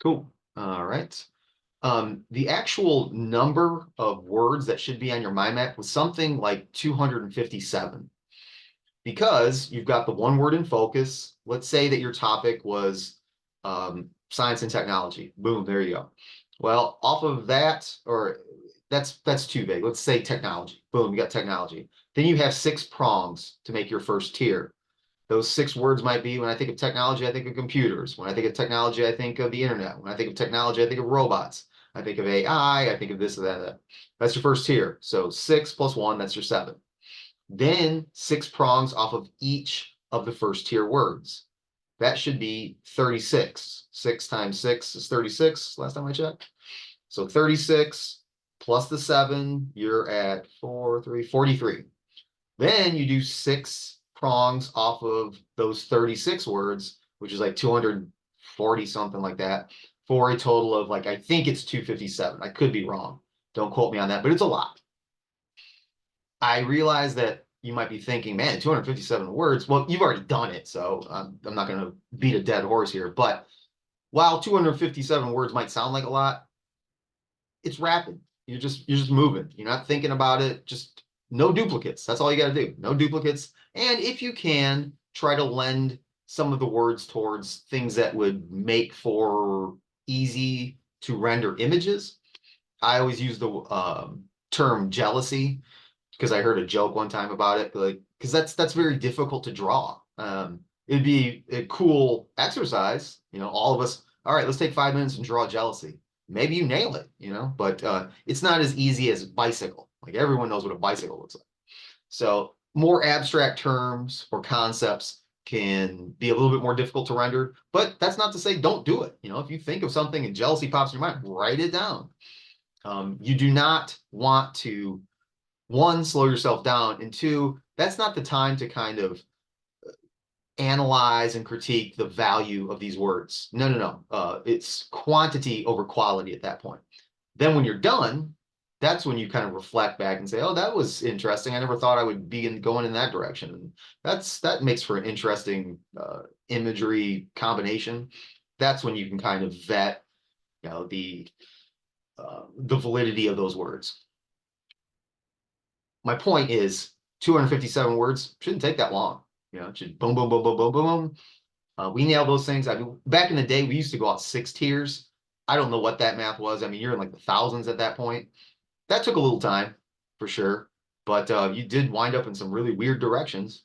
Cool. All right. The actual number of words that should be on your mind map was something like 257 because you've got the one word in focus. Let's say that your topic was science and technology. Boom, there you go. Well, off of that, or that's too vague. Let's say technology. Boom, you got technology. Then you have six prongs to make your first tier. Those six words might be: when I think of technology, I think of computers. When I think of technology, I think of the internet. When I think of technology, I think of robots. I think of AI. I think of this and that. That's your first tier. So six plus one, that's your seven. Then six prongs off of each of the first tier words. That should be 36. Six times six is 36, last time I checked. So 36 plus the seven, you're at 43. Then you do six prongs off of those 36 words, which is like 240 something like that, for a total of like, I think it's 257. I could be wrong. Don't quote me on that, but it's a lot. I realize that you might be thinking, man, 257 words. Well, you've already done it, so I'm not going to beat a dead horse here. But while 257 words might sound like a lot, it's rapid. You're just moving. You're not thinking about it. Just no duplicates. That's all you got to do. No duplicates. And if you can, try to lend some of the words towards things that would make for easy to render images. I always use the term jealousy because I heard a joke one time about it, like because that's very difficult to draw. It'd be a cool exercise, all of us. All right, let's take 5 minutes and draw jealousy. Maybe you nail it, but it's not as easy as bicycle. Like everyone knows what a bicycle looks like. So more abstract terms or concepts can be a little bit more difficult to render, but that's not to say don't do it. If you think of something and jealousy pops in your mind, write it down. You do not want to, one, slow yourself down, and two, that's not the time to kind of analyze and critique the value of these words. No, no, no. It's quantity over quality at that point. Then when you're done, that's when you kind of reflect back and say, oh, that was interesting. I never thought I would be going in that direction. And that makes for an interesting imagery combination. That's when you can kind of vet, the validity of those words. My point is 257 words shouldn't take that long. It should boom, boom, boom, boom, boom, boom, boom. We nailed those things. I mean, back in the day, we used to go out six tiers. I don't know what that math was. I mean, you're in like the thousands at that point. That took a little time for sure, but you did wind up in some really weird directions.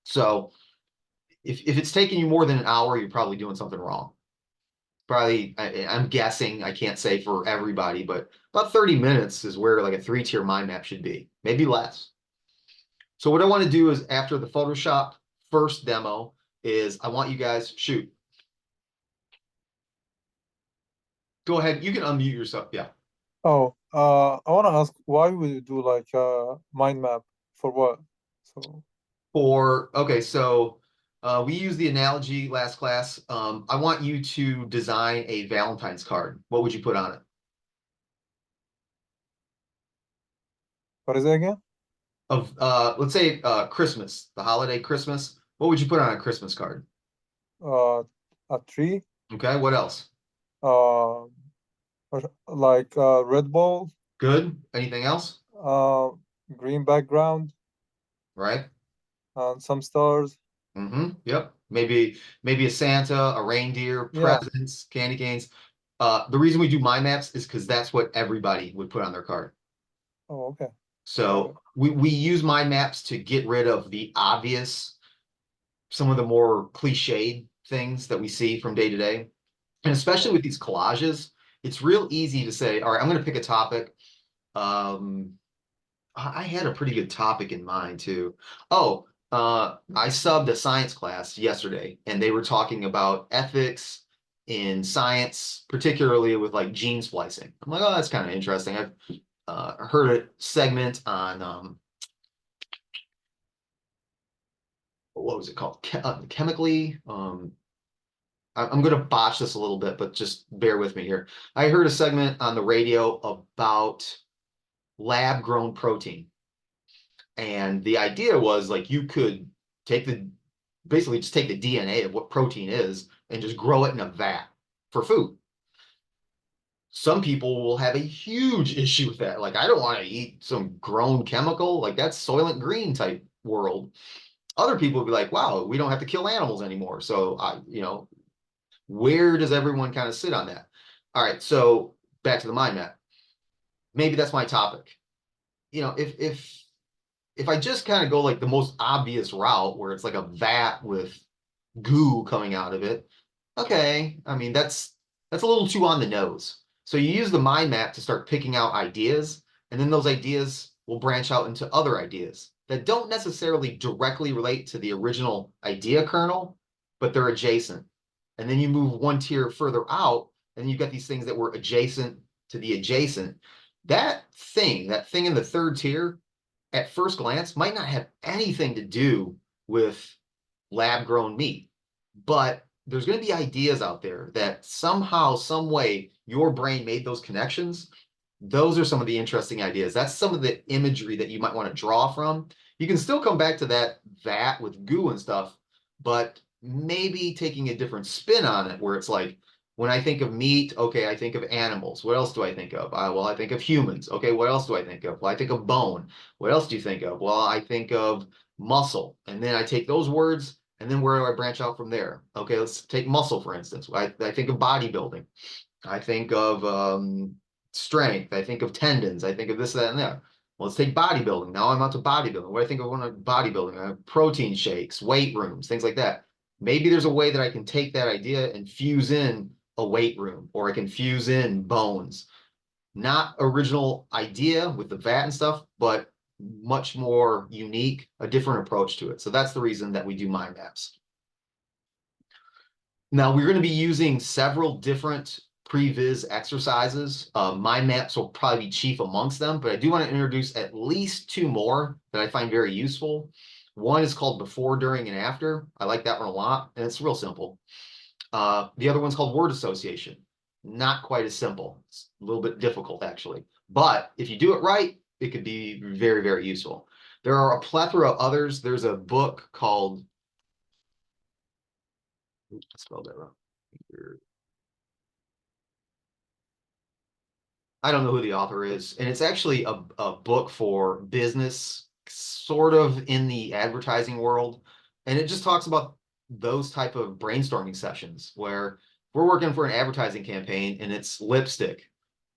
So if it's taking you more than an hour, you're probably doing something wrong. Probably, I'm guessing, I can't say for everybody, but about 30 minutes is where like a three-tier mind map should be, maybe less. So what I want to do is after the Photoshop first demo is I want you guys, shoot. Go ahead. You can unmute yourself. Yeah. Oh, I want to ask why would you do like a mind map for what? So, Okay, so we used the analogy last class. I want you to design a Valentine's card. What would you put on it? what is it again? Of let's say Christmas, the holiday Christmas. What would you put on a Christmas card? Uh, a tree, Okay, what else? uh, like Red Bull, Good. Anything else? uh, green background, Right? and some stars. Yep. Maybe a Santa, a reindeer, Yeah. presents, candy canes. The reason we do mind maps is because that's what everybody would put on their card. Oh, okay. Got So it. we use mind maps to get rid of the obvious, some of the more cliched things that we see from day to day. And especially Oh, with these collages, it's real easy to say, all right, I'm going to pick a topic. Um, I had a pretty good topic in mind too. Oh, I subbed a science class yesterday, and they were talking about ethics in science, particularly with like gene splicing. I'm like, oh, that's kind of interesting. I've heard a segment on what was it called? Chemically. I'm going to botch this a little bit, but just bear with me here. I heard a segment on the radio about lab grown protein. And the idea was like you could take basically just take the DNA of what protein is and just grow it in a vat for food. Some people will have a huge issue with that. Like, I don't want to eat some grown chemical. Like, that's Soylent Green type world. Other people will be like, wow, we don't have to kill animals anymore. So where does everyone kind of sit on that? All right, so back to the mind map. Maybe that's my topic. If I just kind of go like the most obvious route where it's like a vat with goo coming out of it, okay. I mean, that's a little too on the nose. So you use the mind map to start picking out ideas, and then those ideas will branch out into other ideas that don't necessarily directly relate to the original idea kernel, but they're adjacent. And then you move one tier further out, and you've got these things that were adjacent to the adjacent. That thing in the third tier, at first glance, might not have anything to do with lab grown meat, but there's going to be ideas out there that somehow, some way, your brain made those connections. Those are some of the interesting ideas. That's some of the imagery that you might want to draw from. You can still come back to that vat with goo and stuff, but maybe taking a different spin on it, where it's like, when I think of meat, okay, I think of animals. What else do I think of? Well, I think of humans. Okay, what else do I think of? Well, I think of bone. What else do you think of? Well, I think of muscle. And then I take those words, and then where do I branch out from there? Okay, let's take muscle, for instance. I think of bodybuilding. I think of strength. I think of tendons. I think of this, that, and that. Well, let's take bodybuilding. Now I'm out to bodybuilding. What do I think of when I'm bodybuilding? Protein shakes, weight rooms, things like that. Maybe there's a way that I can take that idea and fuse in a weight room, or I can fuse in bones. Not original idea with the vat and stuff, but much more unique, a different approach to it. So that's the reason that we do mind maps. Now we're going to be using several different previs exercises. Mind maps will probably be chief amongst them, but I do want to introduce at least two more that I find very useful. One is called before, during, and after. I like that one a lot, and it's real simple. The other one's called word association. Not quite as simple. It's a little bit difficult, actually. But if you do it right, it could be very, very useful. There are a plethora of others. There's a book called, I spelled that wrong. I don't know who the author is. And it's actually a book for business, sort of in the advertising world. And it just talks about those type of brainstorming sessions where we're working for an advertising campaign and it's lipstick.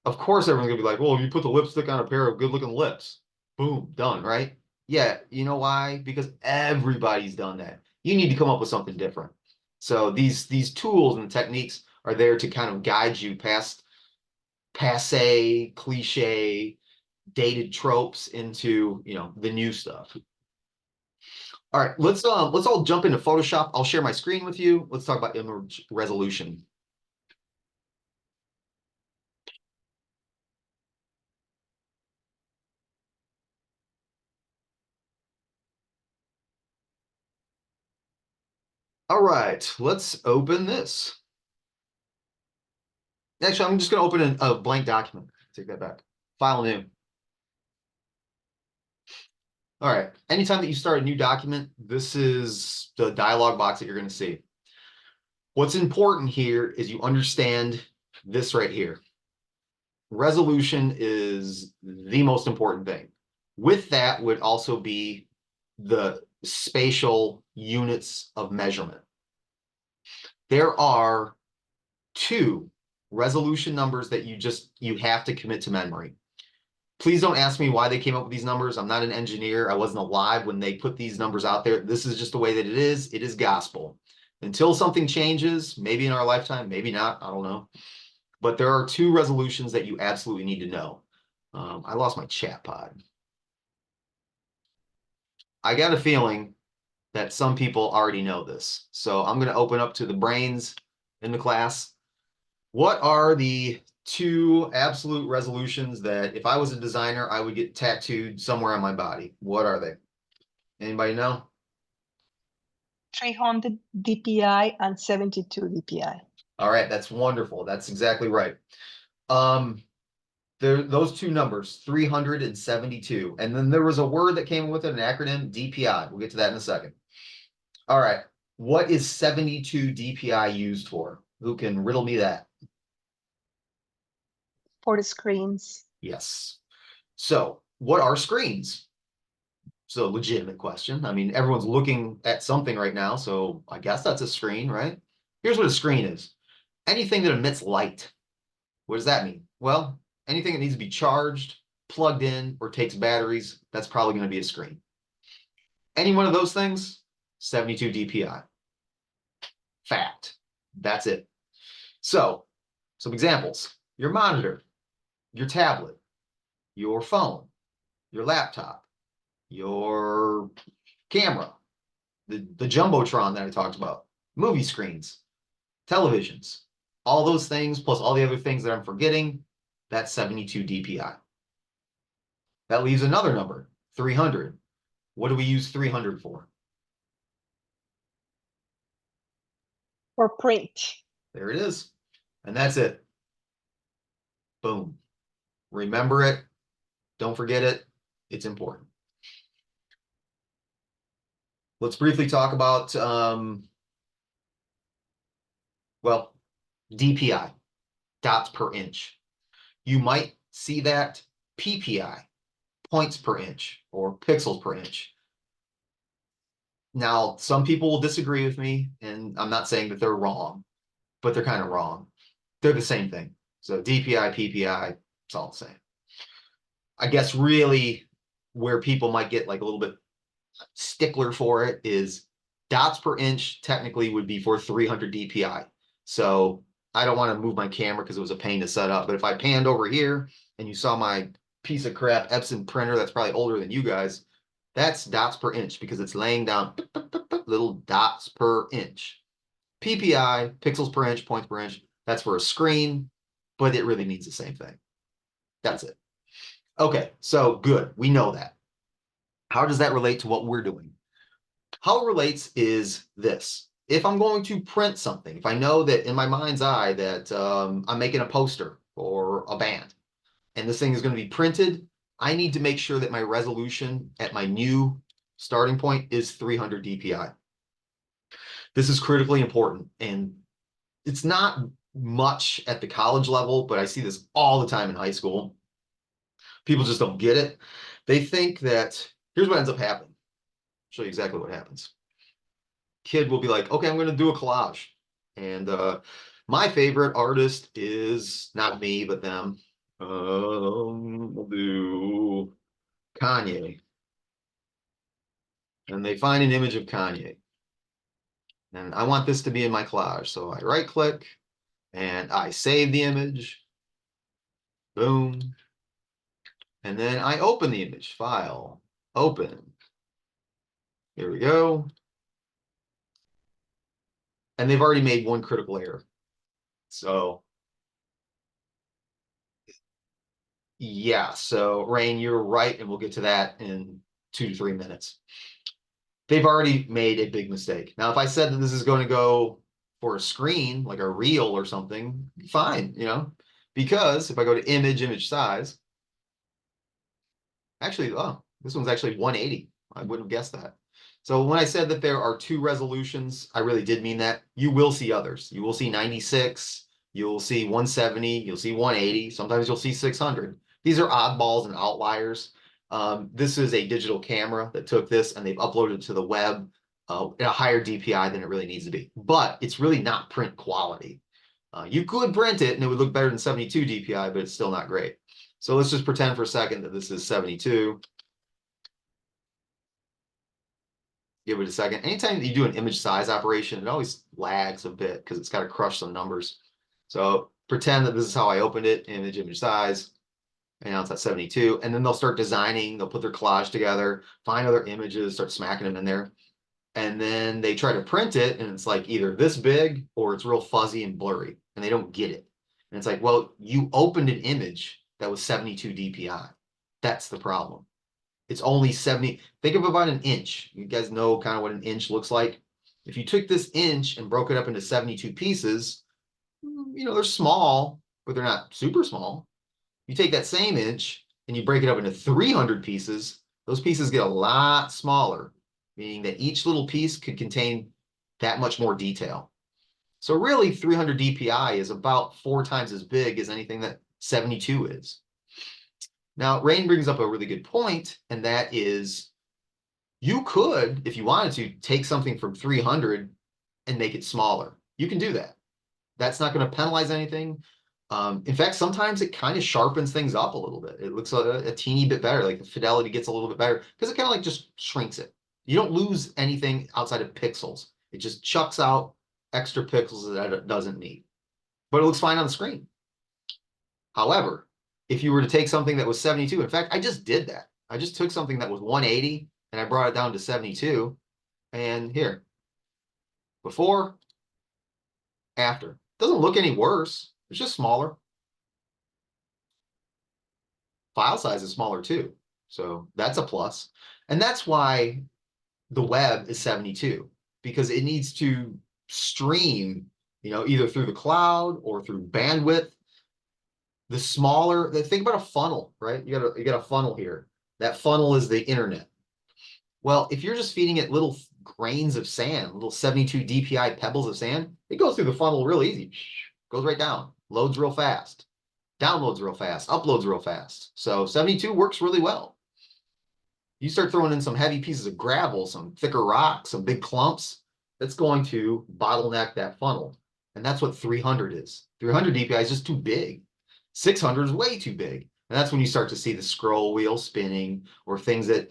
Of course, everyone's gonna be like, well, if you put the lipstick on a pair of good looking lips, boom, done, right? Yeah, you know why? Because everybody's done that. You need to come up with something different. So these tools and techniques are there to kind of guide you past passe, cliche, dated tropes into, the new stuff. All right, let's all jump into Photoshop. I'll share my screen with you. Let's talk about image resolution. All right, let's open this. Actually, I'm just going to open a blank document. Take that back. File new. All right. Anytime that you start a new document, this is the dialog box that you're going to see. What's important here is you understand this right here. Resolution is the most important thing. With that would also be the spatial units of measurement. There are two resolution numbers that you have to commit to memory. Please don't ask me why they came up with these numbers. I'm not an engineer. I wasn't alive when they put these numbers out there. This is just the way that it is. It is gospel. Until something changes, maybe in our lifetime, maybe not, I don't know. But there are two resolutions that you absolutely need to know. I lost my chat pod. I got a feeling that some people already know this. So I'm going to open up to the brains in the class. What are the two absolute resolutions that if I was a designer, I would get tattooed somewhere on my body? What are they? Anybody know? 300 dpi and 72 dpi. All right, that's wonderful. That's exactly right. Those two numbers, 300 and 72. And then there was a word that came with it, an acronym, DPI. We'll get to that in a second. All right. What is 72 DPI used for? Who can riddle me that? For the screens. Yes. So what are screens? So legitimate question. I mean, everyone's looking at something right now, so I guess that's a screen, right? Here's what a screen is. Anything that emits light. What does that mean? Well, anything that needs to be charged, plugged in, or takes batteries, that's probably going to be a screen. Any one of those things, 72 DPI. Fact. That's it. So, some examples. Your monitor, your tablet, your phone, your laptop, your camera, the Jumbotron that I talked about, movie screens, televisions, all those things, plus all the other things that I'm forgetting, that's 72 DPI. That leaves another number, 300. What do we use 300 for? For print. There it is. And that's it. Boom. Remember it. Don't forget it. It's important. Let's briefly talk about, well, DPI, dots per inch. You might see that PPI, points per inch, or pixels per inch. Now, some people will disagree with me, and I'm not saying that they're wrong, but they're kind of wrong. They're the same thing. So DPI, PPI, it's all the same. I guess really where people might get like a little bit stickler for it is dots per inch technically would be for 300 DPI. So I don't want to move my camera because it was a pain to set up. But if I panned over here and you saw my piece of crap Epson printer that's probably older than you guys, that's dots per inch because it's laying down little dots per inch. PPI, pixels per inch, points per inch, that's for a screen, but it really means the same thing. That's it. Okay, so good. We know that. How does that relate to what we're doing? How it relates is this. If I'm going to print something, if I know that in my mind's eye that I'm making a poster or a band, and this thing is going to be printed, I need to make sure that my resolution at my new starting point is 300 DPI. This is critically important, and it's not much at the college level, but I see this all the time in high school. People just don't get it. They think that, here's what ends up happening. I'll show you exactly what happens. Kid will be like, okay, I'm going to do a collage. And my favorite artist is not me, but them. We'll do Kanye. And they find an image of Kanye. And I want this to be in my collage. So I right click and I save the image. Boom. And then I open the image. File. Open. Here we go. And they've already made one critical error. So yeah, so Rain, you're right, and we'll get to that in 2 to 3 minutes. They've already made a big mistake. Now, if I said that this is going to go for a screen, like a reel or something, fine, you know, because if I go to image size, actually, oh, this one's actually 180. I wouldn't have guessed that. So when I said that there are 2 resolutions, I really did mean that. You will see others. You will see 96, you'll see 170, you'll see 180, sometimes you'll see 600. These are oddballs and outliers. This is a digital camera that took this and they've uploaded it to the web at a higher DPI than it really needs to be. But it's really not print quality. You could print it and it would look better than 72 DPI, but it's still not great. So let's just pretend for a second that this is 72. Give it a second. Anytime that you do an image size operation, it always lags a bit because it's got to crush some numbers. So pretend that this is how I opened it, image size. And now it's at 72. And then they'll start designing, they'll put their collage together, find other images, start smacking them in there. And then they try to print it, and it's like either this big or it's real fuzzy and blurry, and they don't get it. And it's like, well, you opened an image that was 72 DPI. That's the problem. It's only 70. Think of about an inch. You guys know kind of what an inch looks like. If you took this inch and broke it up into 72 pieces, you know, they're small, but they're not super small. You take that same inch and you break it up into 300 pieces, those pieces get a lot smaller, meaning that each little piece could contain that much more detail. So really 300 DPI is about 4 times as big as anything that 72 is. Now, Rain brings up a really good point, and that is you could, if you wanted to, take something from 300 and make it smaller. You can do that. That's not going to penalize anything. In fact, sometimes it kind of sharpens things up a little bit. It looks a teeny bit better, like the fidelity gets a little bit better because it kind of like just shrinks it. You don't lose anything outside of pixels. It just chucks out extra pixels that it doesn't need. But it looks fine on the screen. However, if you were to take something that was 72, in fact, I just did that. I just took something that was 180 and I brought it down to 72. And here, before, after. Doesn't look any worse. It's just smaller. File size is smaller too. So that's a plus. And that's why the web is 72, because it needs to stream, either through the cloud or through bandwidth. The smaller, think about a funnel, right? You got a funnel here. That funnel is the internet. Well, if you're just feeding it little grains of sand, little 72 DPI pebbles of sand, it goes through the funnel real easy. Goes right down, loads real fast, downloads real fast, uploads real fast. So 72 works really well. You start throwing in some heavy pieces of gravel, some thicker rock, some big clumps, that's going to bottleneck that funnel. And that's what 300 is. 300 DPI is just too big. 600 is way too big. And that's when you start to see the scroll wheel spinning or things that,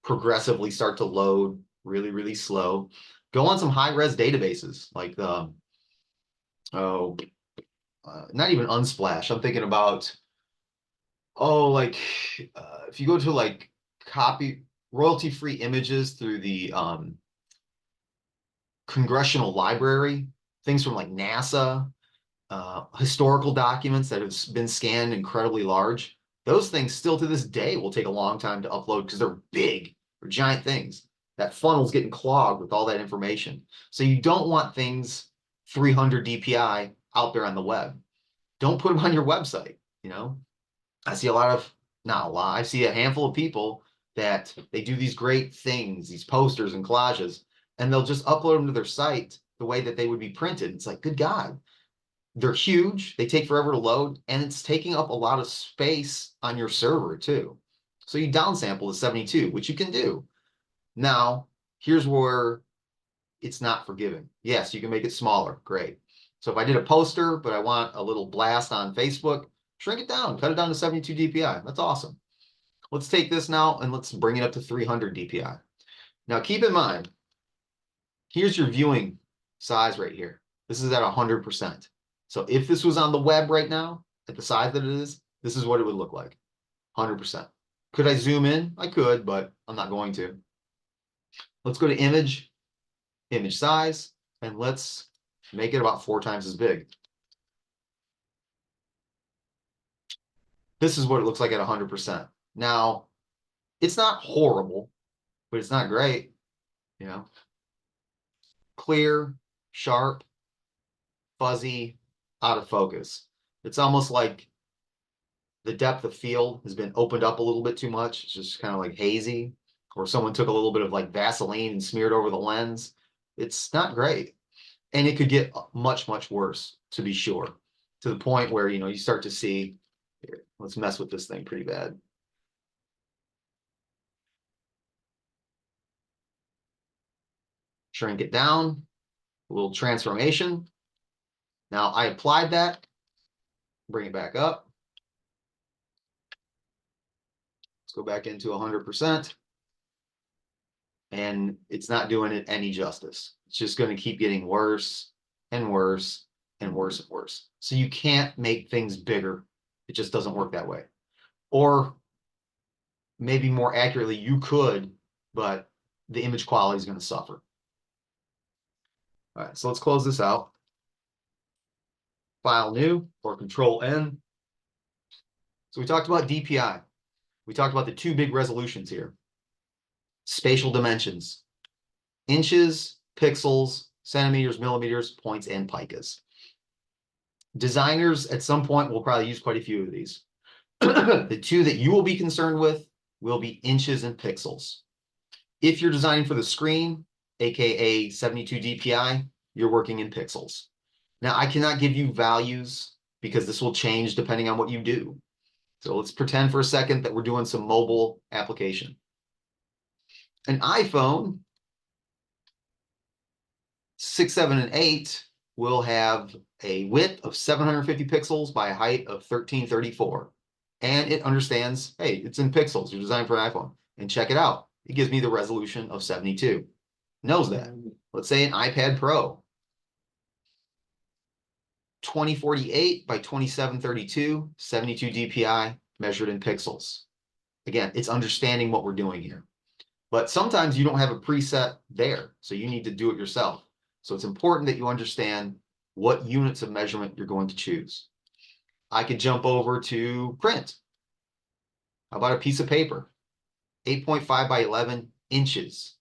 progressively start to load really, really slow. Go on some high-res databases like the, not even Unsplash. I'm thinking about, if you go to like copy royalty-free images through the Congressional Library, things from like NASA, historical documents that have been scanned incredibly large. Those things still to this day will take a long time to upload because they're big, they're giant things. That funnel's getting clogged with all that information. So you don't want things 300 DPI out there on the web. Don't put them on your website. I see not a lot, I see a handful of people that they do these great things, these posters and collages, and they'll just upload them to their site the way that they would be printed. It's like, good God. They're huge, they take forever to load, and it's taking up a lot of space on your server too. So you downsample to 72, which you can do. Now, here's where it's not forgiving. Yes, you can make it smaller, great. So if I did a poster, but I want a little blast on Facebook, shrink it down, cut it down to 72 DPI. That's awesome. Let's take this now and let's bring it up to 300 DPI. Now keep in mind, here's your viewing size right here. This is at 100%. So if this was on the web right now, at the size that it is, this is what it would look like, 100%. Could I zoom in? I could, but I'm not going to. Let's go to image size, and let's make it about 4 times as big. This is what it looks like at 100%. Now, it's not horrible, but it's not great, Clear, sharp, fuzzy, out of focus. It's almost like the depth of field has been opened up a little bit too much. It's just kind of like hazy, or someone took a little bit of like Vaseline and smeared over the lens. It's not great. And it could get much, much worse, to be sure, to the point where, you start to see, here, let's mess with this thing pretty bad. Shrink it down, a little transformation. Now I applied that, bring it back up. Let's go back into 100%. And it's not doing it any justice. It's just going to keep getting worse and worse and worse and worse. So you can't make things bigger. It just doesn't work that way. Or maybe more accurately, you could, but the image quality is going to suffer. All right, so let's close this out. File new or Control N. So we talked about DPI. We talked about the 2 big resolutions here. Spatial dimensions, inches, pixels, centimeters, millimeters, points, and picas. Designers at some point will probably use quite a few of these. The 2 that you will be concerned with will be inches and pixels. If you're designing for the screen, aka 72 DPI, you're working in pixels. Now, I cannot give you values because this will change depending on what you do. So let's pretend for a second that we're doing some mobile application. An iPhone 6, 7, and 8 will have a width of 750 pixels by a height of 1334. And it understands, hey, it's in pixels. You're designed for an iPhone. And check it out. It gives me the resolution of 72. Knows that. Let's say an iPad Pro. 2048 by 2732, 72 DPI, measured in pixels. Again, it's understanding what we're doing here. But sometimes you don't have a preset there, so you need to do it yourself. So it's important that you understand what units of measurement you're going to choose. I could jump over to print. How about a piece of paper? 8.5 by 11 inches,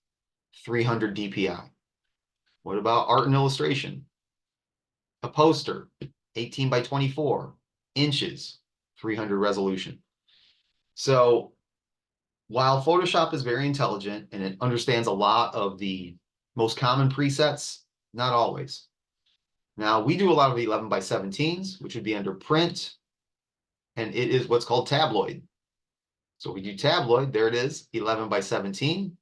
300 DPI. What about art and illustration? A poster, 18 by 24 inches, 300 resolution. So while Photoshop is very intelligent and it understands a lot of the most common presets, not always. Now, we do a lot of 11 by 17s, which would be under print, and it is what's called tabloid. So we do tabloid, there it is, 11 by 17.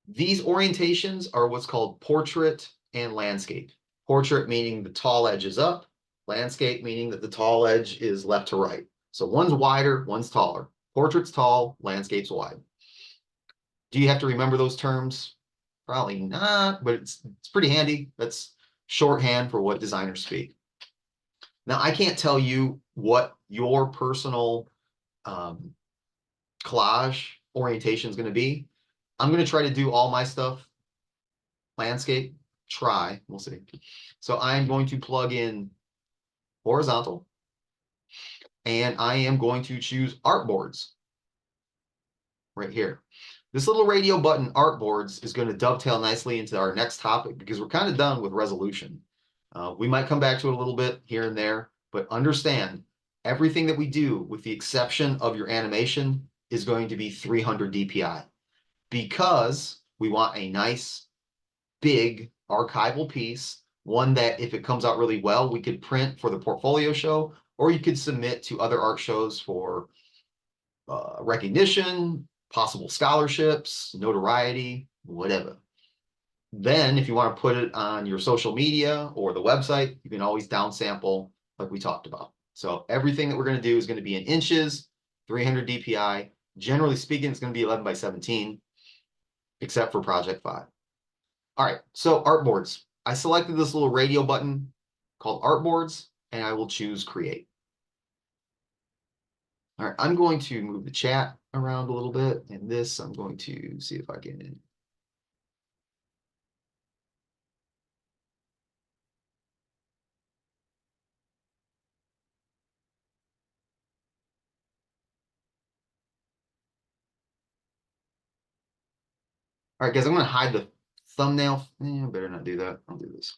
These orientations are what's called portrait and landscape. Portrait meaning the tall edge is up, landscape meaning that the tall edge is left to right. So one's wider, one's taller. Portrait's tall, landscape's wide. Do you have to remember those terms? Probably not, but it's pretty handy. That's shorthand for what designers speak. Now, I can't tell you what your personal collage orientation is going to be. I'm going to try to do all my stuff landscape, we'll see. So I'm going to plug in horizontal, and I am going to choose artboards right here. This little radio button, artboards, is going to dovetail nicely into our next topic because we're kind of done with resolution. We might come back to it a little bit here and there, but understand everything that we do, with the exception of your animation, is going to be 300 DPI because we want a nice, big archival piece, one that if it comes out really well, we could print for the portfolio show, or you could submit to other art shows for recognition, possible scholarships, notoriety, whatever. Then if you want to put it on your social media or the website, you can always downsample like we talked about. So everything that we're going to do is going to be in inches, 300 DPI. Generally speaking, it's going to be 11 by 17, except for project 5. All right, so artboards. I selected this little radio button called artboards, and I will choose create. All right, I'm going to move the chat around a little bit, and this I'm going to see if I can. All right, guys, I'm going to hide the thumbnail. Better not do that. I'll do this.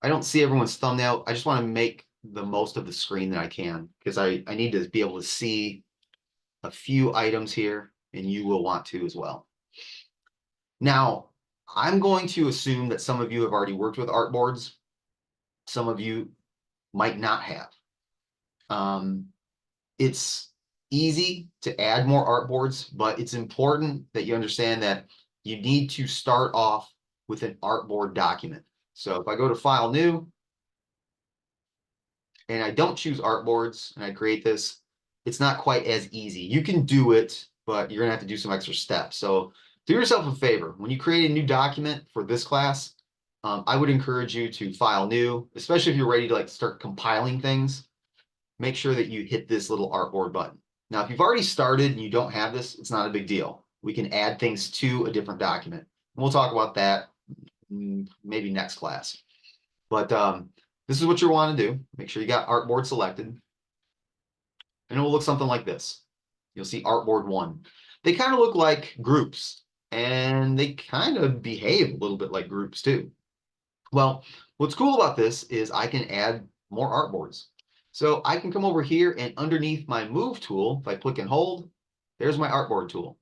I don't see everyone's thumbnail. I just want to make the most of the screen that I can because I need to be able to see a few items here, and you will want to as well. Now, I'm going to assume that some of you have already worked with artboards. Some of you might not have. It's easy to add more artboards, but it's important that you understand that you need to start off with an artboard document. So if I go to File, New, and I don't choose artboards, and I create this, it's not quite as easy. You can do it, but you're going to have to do some extra steps. So do yourself a favor. When you create a new document for this class, I would encourage you to File, New, especially if you're ready to start compiling things. Make sure that you hit this little artboard button. Now, if you've already started and you don't have this, it's not a big deal. We can add things to a different document. We'll talk about that maybe next class. But this is what you want to do. Make sure you got artboard selected. And it will look something like this. You'll see artboard 1. They kind of look like groups, and they kind of behave a little bit like groups too. Well, what's cool about this is I can add more artboards. So I can come over here, and underneath my move tool, if I click and hold, there's my artboard tool.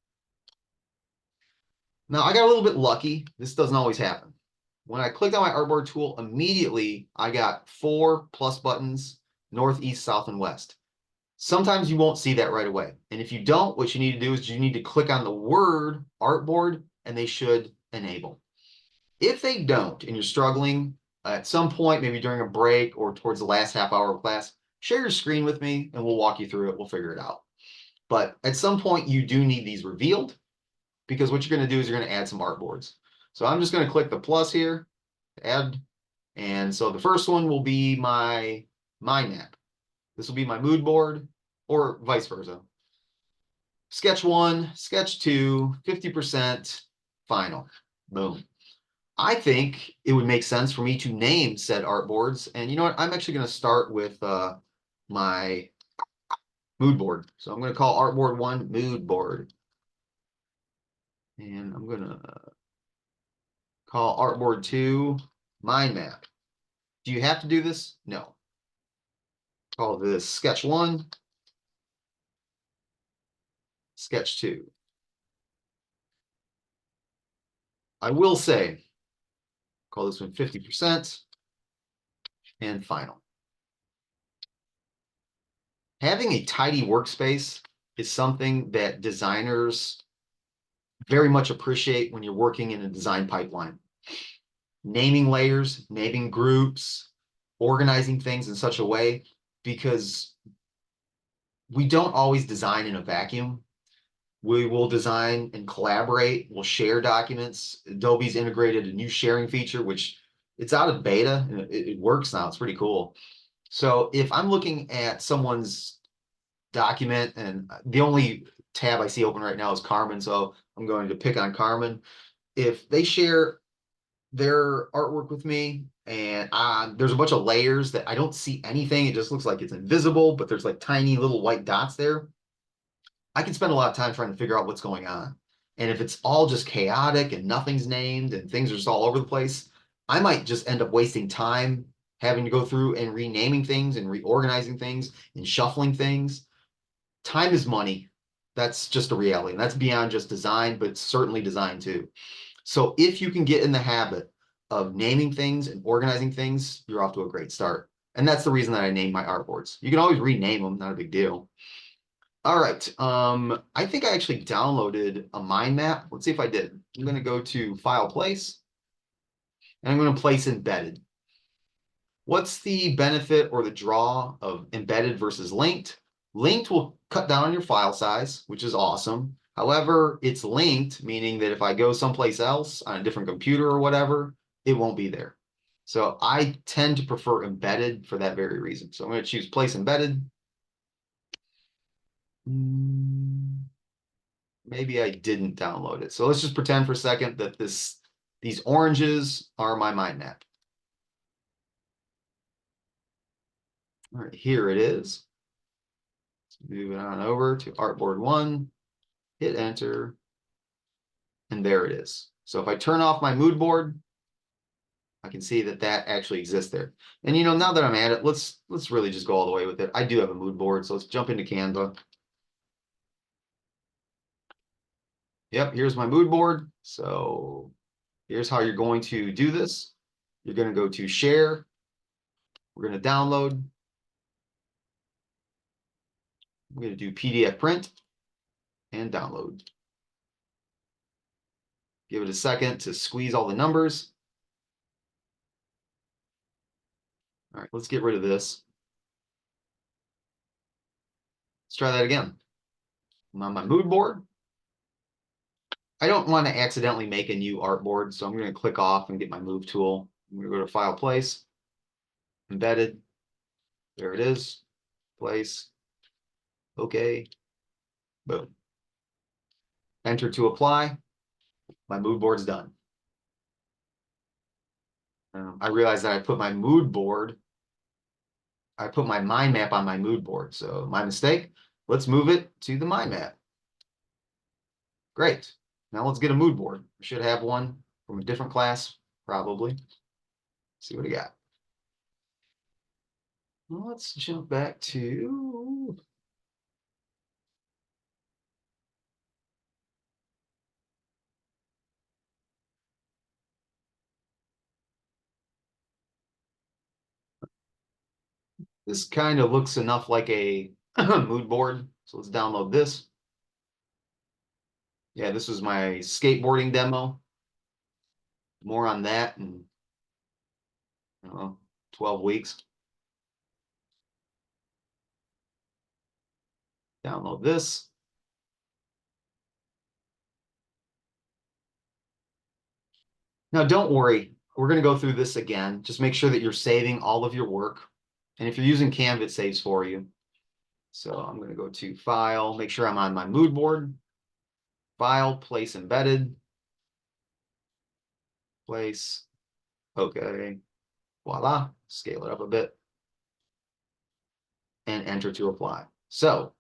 Now I got a little bit lucky. This doesn't always happen. when I clicked on my artboard tool, immediately I got 4 plus buttons, north, east, south, and west. Sometimes you won't see that right away. And if you don't, what you need to do is you need to click on the word artboard and they should enable. If they don't, and you're struggling at some point, maybe during a break or towards the last half hour of class, share your screen with me and we'll walk you through it. We'll figure it out. But at some point you do need these revealed, because what you're going to do is you're going to add some artboards. So I'm just going to click the plus here, add. And so the first one will be my mind map. This will be my mood board, or vice versa. Sketch 1, sketch 2, 50%, final. Boom. I think it would make sense for me to name said artboards. And you know what? I'm actually going to start with my mood board. So I'm going to call artboard 1 mood board. And I'm going to call artboard 2 mind map. Do you have to do this? No. Call this sketch 1, sketch 2. I will say, call this one 50% and final. Having a tidy workspace is something that designers very much appreciate when you're working in a design pipeline. Naming layers, naming groups, organizing things in such a way, because we don't always design in a vacuum. We will design and collaborate. We'll share documents. Adobe's integrated a new sharing feature, which it's out of beta and it works now. It's pretty cool. So if I'm looking at someone's document, and the only tab I see open right now is Carmen, so I'm going to pick on Carmen. If they share their artwork with me and there's a bunch of layers that I don't see anything, it just looks like it's invisible, but there's like tiny little white dots there. I can spend a lot of time trying to figure out what's going on. And if it's all just chaotic and nothing's named and things are just all over the place, I might just end up wasting time having to go through and renaming things and reorganizing things and shuffling things. Time is money. That's just a reality. And that's beyond just design, but certainly design too. So if you can get in the habit of naming things and organizing things, you're off to a great start. And that's the reason that I named my artboards. You can always rename them, not a big deal. All right. I think I actually downloaded a mind map. Let's see if I did. I'm going to go to File Place, and I'm going to place embedded. What's the benefit or the draw of embedded versus linked? Linked will cut down on your file size, which is awesome. However, it's linked, meaning that if I go someplace else on a different computer or whatever, it won't be there. So I tend to prefer embedded for that very reason. So I'm going to choose place embedded. Maybe I didn't download it. So let's just pretend for a second that these oranges are my mind map. All right, here it is. Let's move it on over to artboard 1, hit enter, and there it is. So if I turn off my mood board, I can see that that actually exists there. And you know, now that I'm at it, let's really just go all the way with it. I do have a mood board, so let's jump into Canva. Yep, here's my mood board. So here's how you're going to do this. You're going to go to share. We're going to download. I'm going to do PDF print and download. Give it a second to squeeze all the numbers. All right, let's get rid of this. Let's try that again. I'm on my mood board. I don't want to accidentally make a new artboard, so I'm going to click off and get my move tool. I'm going to go to File Place, Embedded. There it is. Place. Okay. Boom. Enter to apply. My mood board's done. I realized that I put my mood board, I put my mind map on my mood board. So my mistake. Let's move it to the mind map. Great. Now let's get a mood board. We should have one from a different class, probably. See what we got. Well, let's jump back to This kind of looks enough like a mood board. So let's download this. Yeah, this was my skateboarding demo. More on that in, I don't know, 12 weeks. Download this. Now, don't worry. We're going to go through this again. Just make sure that you're saving all of your work. And if you're using Canva, it saves for you. So I'm going to go to File, make sure I'm on my mood board. File, Place Embedded. Place. Okay. Voila. Scale it up a bit. And enter to apply. So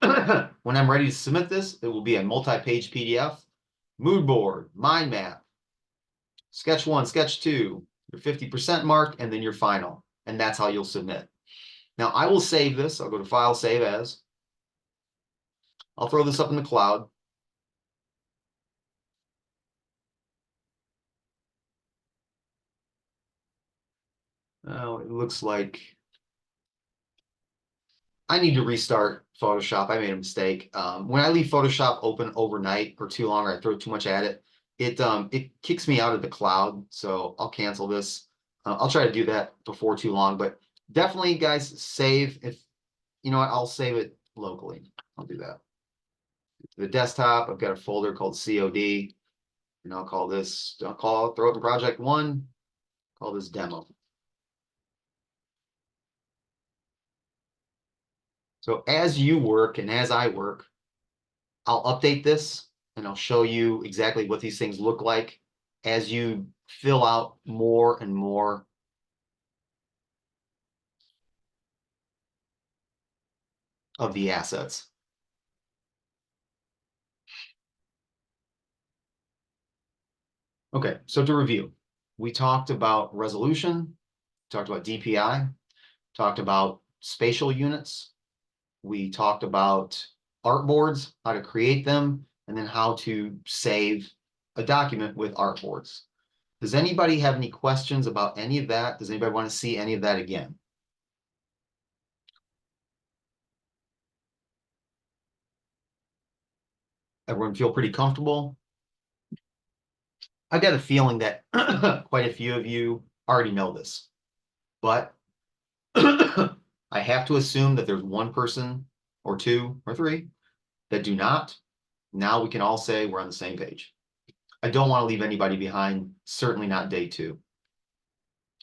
when I'm ready to submit this, it will be a multi-page PDF, mood board, mind map, sketch 1, sketch 2, your 50% mark, and then your final. And that's how you'll submit. Now I will save this. I'll go to File, Save As. I'll throw this up in the cloud. Oh, it looks like I need to restart Photoshop. I made a mistake. When I leave Photoshop open overnight or too long, or I throw too much at it, it kicks me out of the cloud. So I'll cancel this. I'll try to do that before too long, but definitely, guys, save. If you know what, I'll save it locally. I'll do that. The desktop, I've got a folder called COD, and I'll call this. Throw it in project 1. Call this demo. So as you work and as I work, I'll update this and I'll show you exactly what these things look like as you fill out more and more of the assets. Okay, so to review, we talked about resolution, talked about DPI, talked about spatial units, we talked about artboards, how to create them, and then how to save a document with artboards. Does anybody have any questions about any of that? Does anybody want to see any of that again? Everyone feel pretty comfortable? I got a feeling that quite a few of you already know this, but I have to assume that there's one person or 2 or 3 that do not. Now we can all say we're on the same page. I don't want to leave anybody behind, certainly not day 2.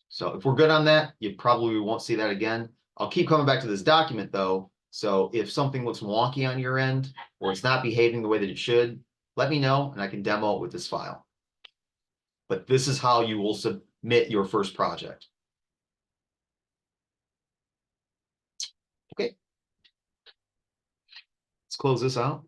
So if we're good on that, you probably won't see that again. I'll keep coming back to this document though. So if something looks wonky on your end or it's not behaving the way that it should, let me know and I can demo it with this file. But this is how you will submit your first project. Okay. Let's close this out.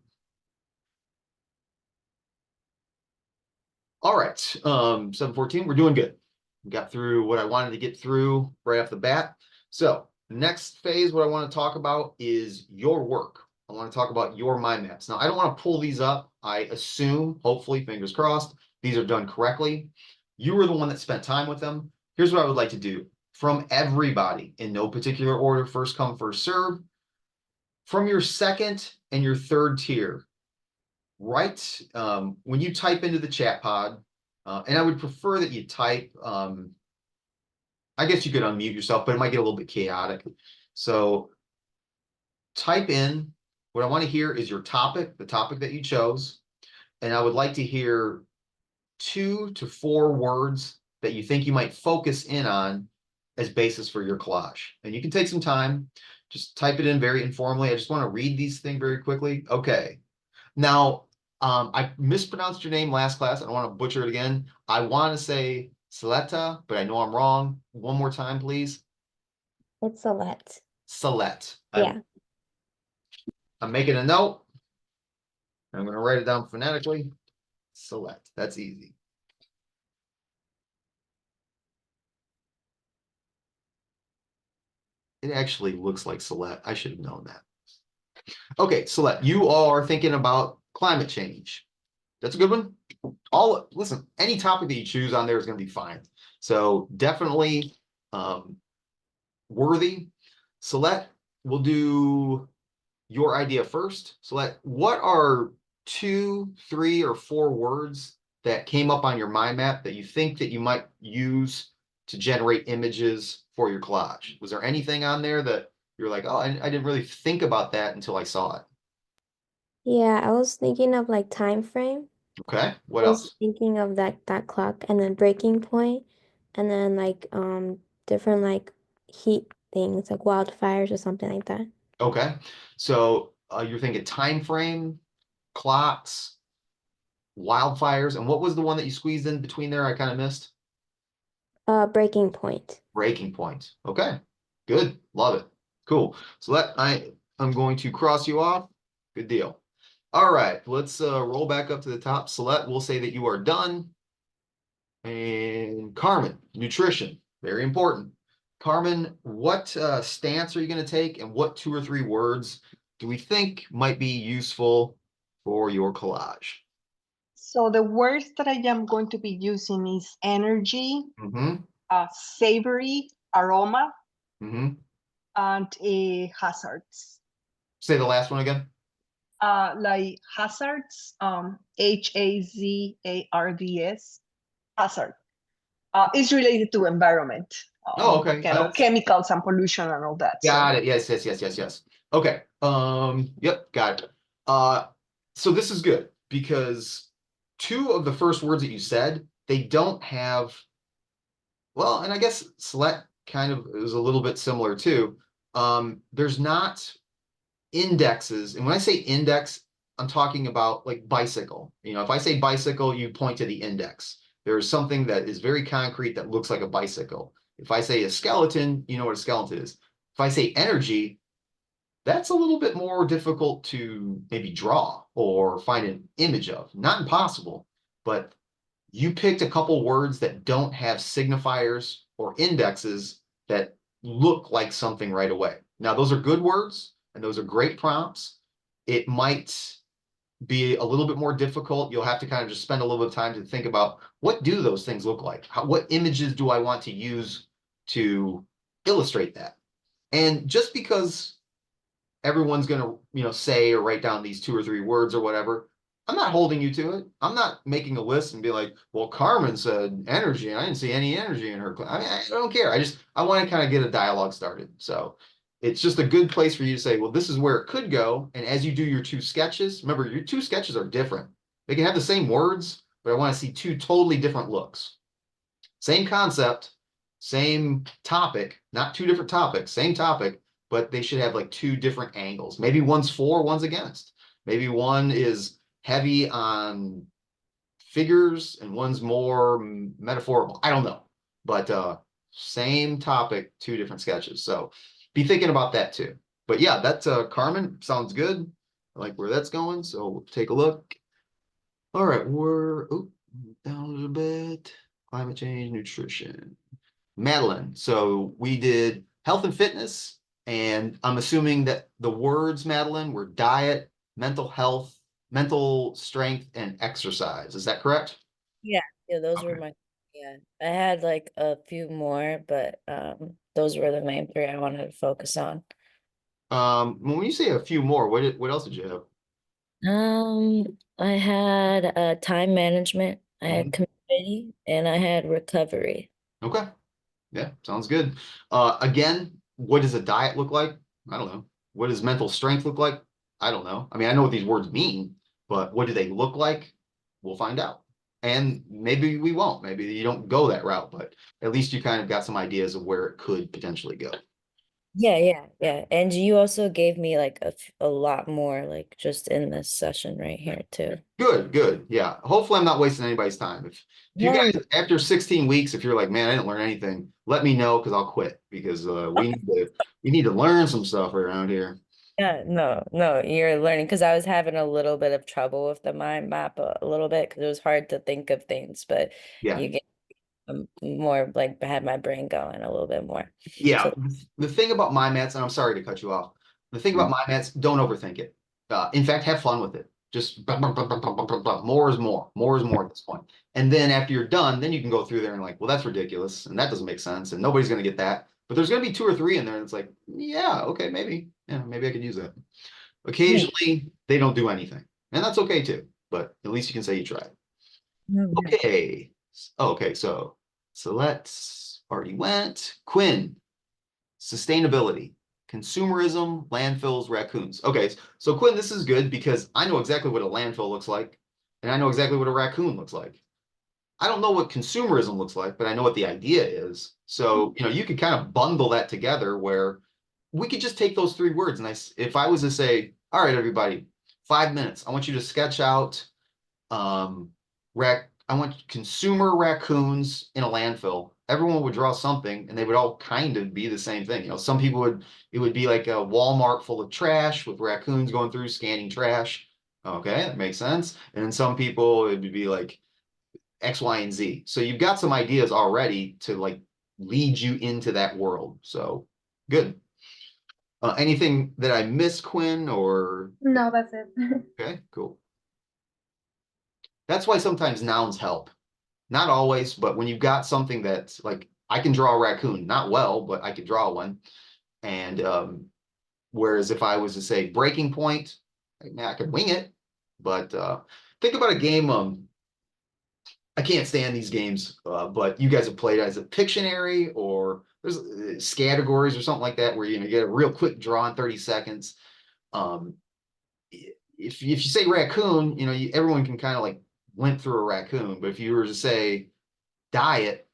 All right, 7:14, we're doing good. We got through what I wanted to get through right off the bat. So the next phase, what I want to talk about is your work. I want to talk about your mind maps. Now, I don't want to pull these up. I assume, hopefully, fingers crossed, these are done correctly. You were the one that spent time with them. Here's what I would like to do. From everybody, in no particular order, first come, first serve. From your second and your third tier, right when you type into the chat pod, and I would prefer that you type, I guess you could unmute yourself, but it might get a little bit chaotic. So type in, what I want to hear is your topic, the topic that you chose. And I would like to hear 2 to 4 words that you think you might focus in on as basis for your collage. And you can take some time, just type it in very informally. I just want to read these things very quickly. Okay. Now, I mispronounced your name last class. I don't want to butcher it again. I want to say Saletta, but I know I'm wrong. One more time, please. It's a let. Salette. Yeah. I'm making a note. I'm going to write it down phonetically. Salette. That's easy. It actually looks like Salette. I should have known that. Okay, Salette, you are thinking about climate change. That's a good one. Listen, any topic that you choose on there is going to be fine. So definitely worthy. Celeste, we'll do your idea first. Celeste, what are 2, 3, or 4 words that came up on your mind map that you think that you might use to generate images for your collage? Was there anything on there that you're like, oh, I didn't really think about that until I saw it? Yeah, I was thinking of like time frame. Okay, what I was else? thinking of that clock and then breaking point and then like different like heat things like wildfires or something like that. Okay, so you're thinking time frame, clocks, wildfires, and what was the one that you squeezed in between there? I kind of missed. Breaking point. Breaking point. Okay, good, love it, cool. So I'm going to cross you off. Good deal. All right, let's roll back up to the top. Celeste, we'll say that you are done. And Carmen, nutrition, very important. Carmen, what stance are you going to take, and what 2 or 3 words do we think might be useful for your collage? So the words that I am going to be using is energy, Mm-hmm. savory, aroma, Mm-hmm. and hazards. Say the last one again. Like hazards, HAZARDS, hazard. It's related to environment, Oh, okay. kind of chemicals and pollution and all that. Got it. Yes, yes, yes, yes, yes. Okay. Yep, got it. So this is good because 2 of the first words that you said, they don't have, well, and I guess select kind of is a little bit similar too. There's not indexes, and when I say index, I'm talking about like bicycle. You know, if I say bicycle, you point to the index. There is something that is very concrete that looks like a bicycle. If I say a skeleton, you know what a skeleton is. If I say energy, that's a little bit more difficult to maybe draw or find an image of. Not impossible, but you picked a couple words that don't have signifiers or indexes that look like something right away. Now, those are good words and those are great prompts. It might be a little bit more difficult. You'll have to kind of just spend a little bit of time to think about what do those things look like? What images do I want to use to illustrate that? And just because everyone's going to, say or write down these 2 or 3 words or whatever, I'm not holding you to it. I'm not making a list and be like, well, Carmen said energy and I didn't see any energy in her. I mean, I don't care. I want to kind of get a dialogue started. So it's just a good place for you to say, well, this is where it could go. And as you do your 2 sketches, remember your 2 sketches are different. They can have the same words, but I want to see 2 totally different looks. Same concept, same topic, not 2 different topics, same topic, but they should have like 2 different angles. Maybe one's for, one's against. Maybe one is heavy on figures and one's more metaphorical. I don't know, but same topic, 2 different sketches. So be thinking about that too. But yeah, that's Carmen, sounds good. I like where that's going. So we'll take a look. All right, we're down a little bit. Climate change, nutrition. Madeline, so we did health and fitness, and I'm assuming that the words, Madeline, were diet, mental health, mental strength, and exercise. Is that correct? Yeah, those were Okay. my, yeah. I had like a few more, but those were the main 3 I wanted to focus on. When you say a few more, what else did you have? I had time management, I Mhm. had community, and I had recovery. Okay. Yeah, sounds good. Again, what does a diet look like? I don't know. What does mental strength look like? I don't know. I mean, I know what these words mean, but what do they look like? We'll find out. And maybe we won't. Maybe you don't go that route, but at least you kind of got some ideas of where it could potentially go. Yeah. And you also gave me like a lot more, like just in this session right here too. Good, good. Yeah. Hopefully I'm not wasting anybody's time. If you No, guys, after 16 weeks, if you're like, man, I didn't learn anything, let me know because I'll quit because we need to learn some stuff around here. yeah, no, you're learning because I was having a little bit of trouble with the mind map a little bit because it was hard to think of things, but Yeah. you get more like had my brain going a little bit more. Yeah, So the thing about my mats, and I'm sorry to cut you off. The thing about Mm. my mats, don't overthink it. In fact, have fun with it. Just blah, blah, blah, blah, blah, blah, blah, blah. More is more. More is more at this point. And then after you're done, then you can go through there and like, well, that's ridiculous, and that doesn't make sense, and nobody's going to get that. But there's gonna be 2 or 3 in there, and it's like, yeah, okay, maybe, yeah, maybe I could use that. Occasionally, they don't do anything, and that's okay too. But at least you can say you tried. Oh, yeah. Okay. Okay, so let's already went. Quinn, sustainability, consumerism, landfills, raccoons. Okay, so Quinn, this is good because I know exactly what a landfill looks like, and I know exactly what a raccoon looks like. I don't know what consumerism looks like, but I know what the idea is. So, you could kind of bundle that together where we could just take those 3 words. And if I was to say, all right, everybody, 5 minutes, I want you to sketch out I want consumer raccoons in a landfill. Everyone would draw something and they would all kind of be the same thing. Some people it would be like a Walmart full of trash with raccoons going through scanning trash. Okay, that makes sense. And then some people it would be like X, Y, and Z. So you've got some ideas already to like lead you into that world. So good. Anything that I missed, Quinn, or No, that's it. okay, cool. That's why sometimes nouns help. Not always, but when you've got something that's like, I can draw a raccoon, not well, but I could draw one. And whereas if I was to say breaking point, I could wing it. But think about a game. I can't stand these games, but you guys have played as a Pictionary or there's categories or something like that where you get a real quick draw in 30 seconds. If you say raccoon, everyone can kind of like limp through a raccoon. But if you were to say diet,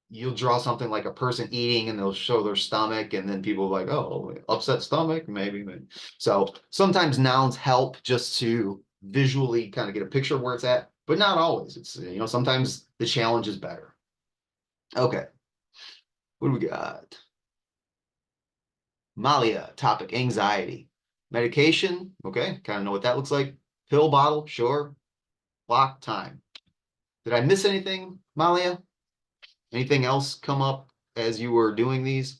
you'll draw something like a person eating and they'll show their stomach and then people are like, oh, upset stomach, maybe. So sometimes nouns help just to visually kind of get a picture of where it's at, but not always. It's, sometimes the challenge is better. Okay. What do we got? Malia, topic, anxiety. Medication, okay, kind of know what that looks like. Pill bottle, sure. Clock, time. Did I miss anything, Malia? Anything else come up as you were doing these?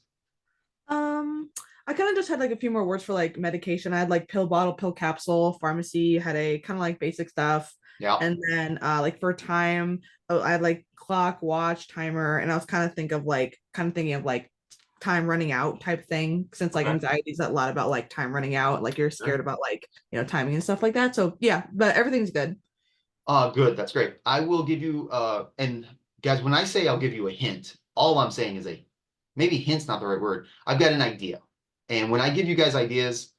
I kind of just had like a few more words for like medication. I had like pill bottle, pill capsule, pharmacy, headache, kind of like basic stuff. Yeah. And then like for time, I had like clock, watch, timer, and I was kind of thinking of like time running out type thing, since like Okay. anxiety is a lot about like time running out, like you're scared about like timing and stuff like that. So yeah, but everything's good. Good. That's great. I will give you, and guys, when I say I'll give you a hint, all I'm saying is maybe hint's not the right word. I've got an idea. And when I give you guys ideas,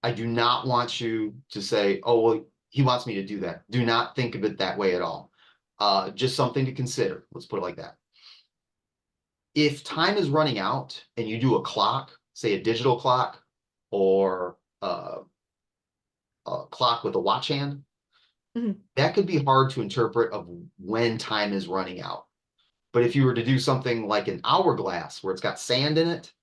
I do not want you to say, oh, well, he wants me to do that. Do not think of it that way at all. Just something to consider. Let's put it like that. If time is running out and you do a clock, say a digital clock or a clock with a watch hand, that could be hard to interpret of when time is running out. But if you were to do something like an hourglass where it's got sand in it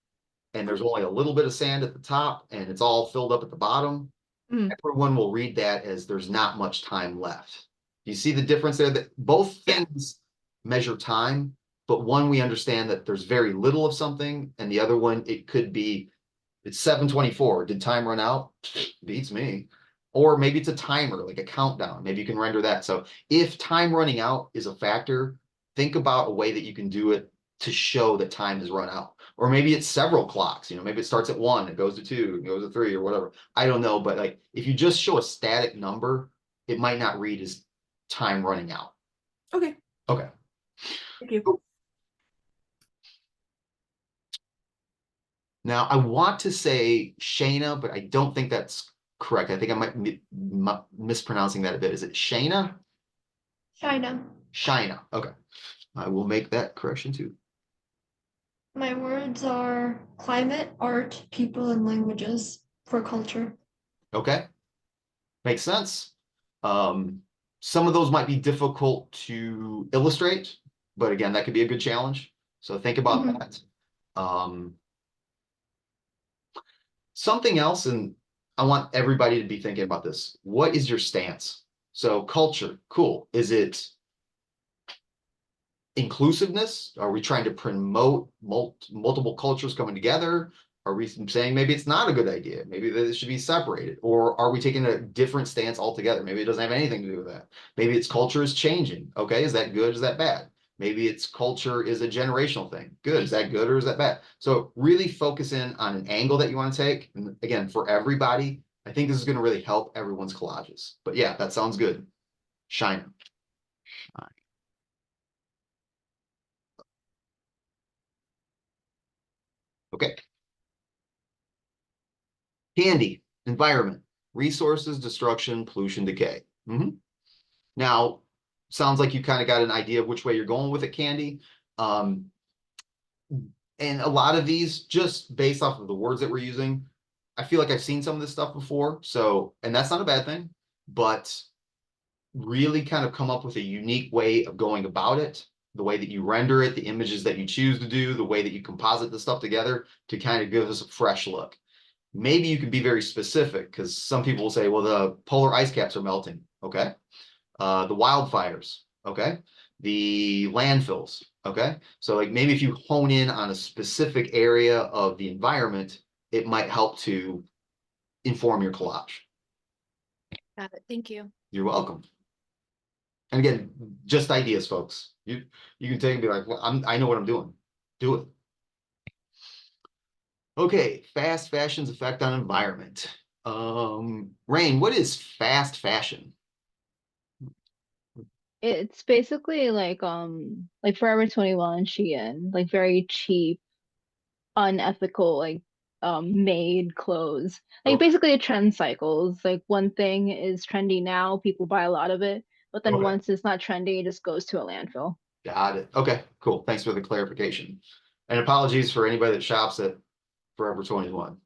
and there's only a little bit of sand at the top and it's all filled up at the bottom, everyone will read that as there's not much time left. You see the difference there? That both things measure time, but one we understand that there's very little of something, and the other one it could be it's 7:24. Did time run out? Beats me. Or maybe it's a timer, like a countdown. Maybe you can render that. So if time running out is a factor, think about a way that you can do it to show that time has run out. Or maybe it's several clocks, maybe it starts at 1, it goes to 2, it goes to 3 or whatever. I don't know, but like if you just show a static number, it might not read as time running out. Okay. Okay. Thank you. Now I want to say Shayna, but I don't think that's correct. I think I might be mispronouncing that a bit. Is it Shayna? China. Shayna. Okay. I will make that correction too. My words are climate, art, people, and languages for culture. Okay. Makes sense. Some of those might be difficult to illustrate, but again, that could be a good challenge. So think about that. Something else, and I want everybody to be thinking about this. What is your stance? So culture, cool. Is it inclusiveness? Are we trying to promote multiple cultures coming together? Are we saying maybe it's not a good idea? Maybe that it should be separated? Or are we taking a different stance altogether? Maybe it doesn't have anything to do with that. Maybe its culture is changing. Okay, is that good? Is that bad? Maybe it's culture is a generational thing. Good. Is that good or is that bad? So really focus in on an angle that you want to take. And again, for everybody, I think this is going to really help everyone's collages. But yeah, that sounds good. Shine. Okay. Candy, environment, resources, destruction, pollution, decay. Now, sounds like you kind of got an idea of which way you're going with it, Candy. And a lot of these, just based off of the words that we're using, I feel like I've seen some of this stuff before. So, and that's not a bad thing, but really kind of come up with a unique way of going about it, the way that you render it, the images that you choose to do, the way that you composite the stuff together to kind of give us a fresh look. Maybe you can be very specific because some people will say, well, the polar ice caps are melting. Okay. The wildfires. Okay. The landfills. Okay. So like maybe if you hone in on a specific area of the environment, it might help to inform your collage. Got it. Thank you. You're welcome. And again, just ideas, folks. You can take and be like, well, I know what I'm doing. Do it. Okay, fast fashion's effect on environment. Rain, what is fast fashion? It's basically like Forever 21, Shein, like very cheap, unethical, made clothes. Like Okay. basically a trend cycles. Like one thing is trendy now, people buy a lot of it, but then Okay. once it's not trendy, it just goes to a landfill. Got it. Okay, cool. Thanks for the clarification. And apologies for anybody that shops at Forever 21.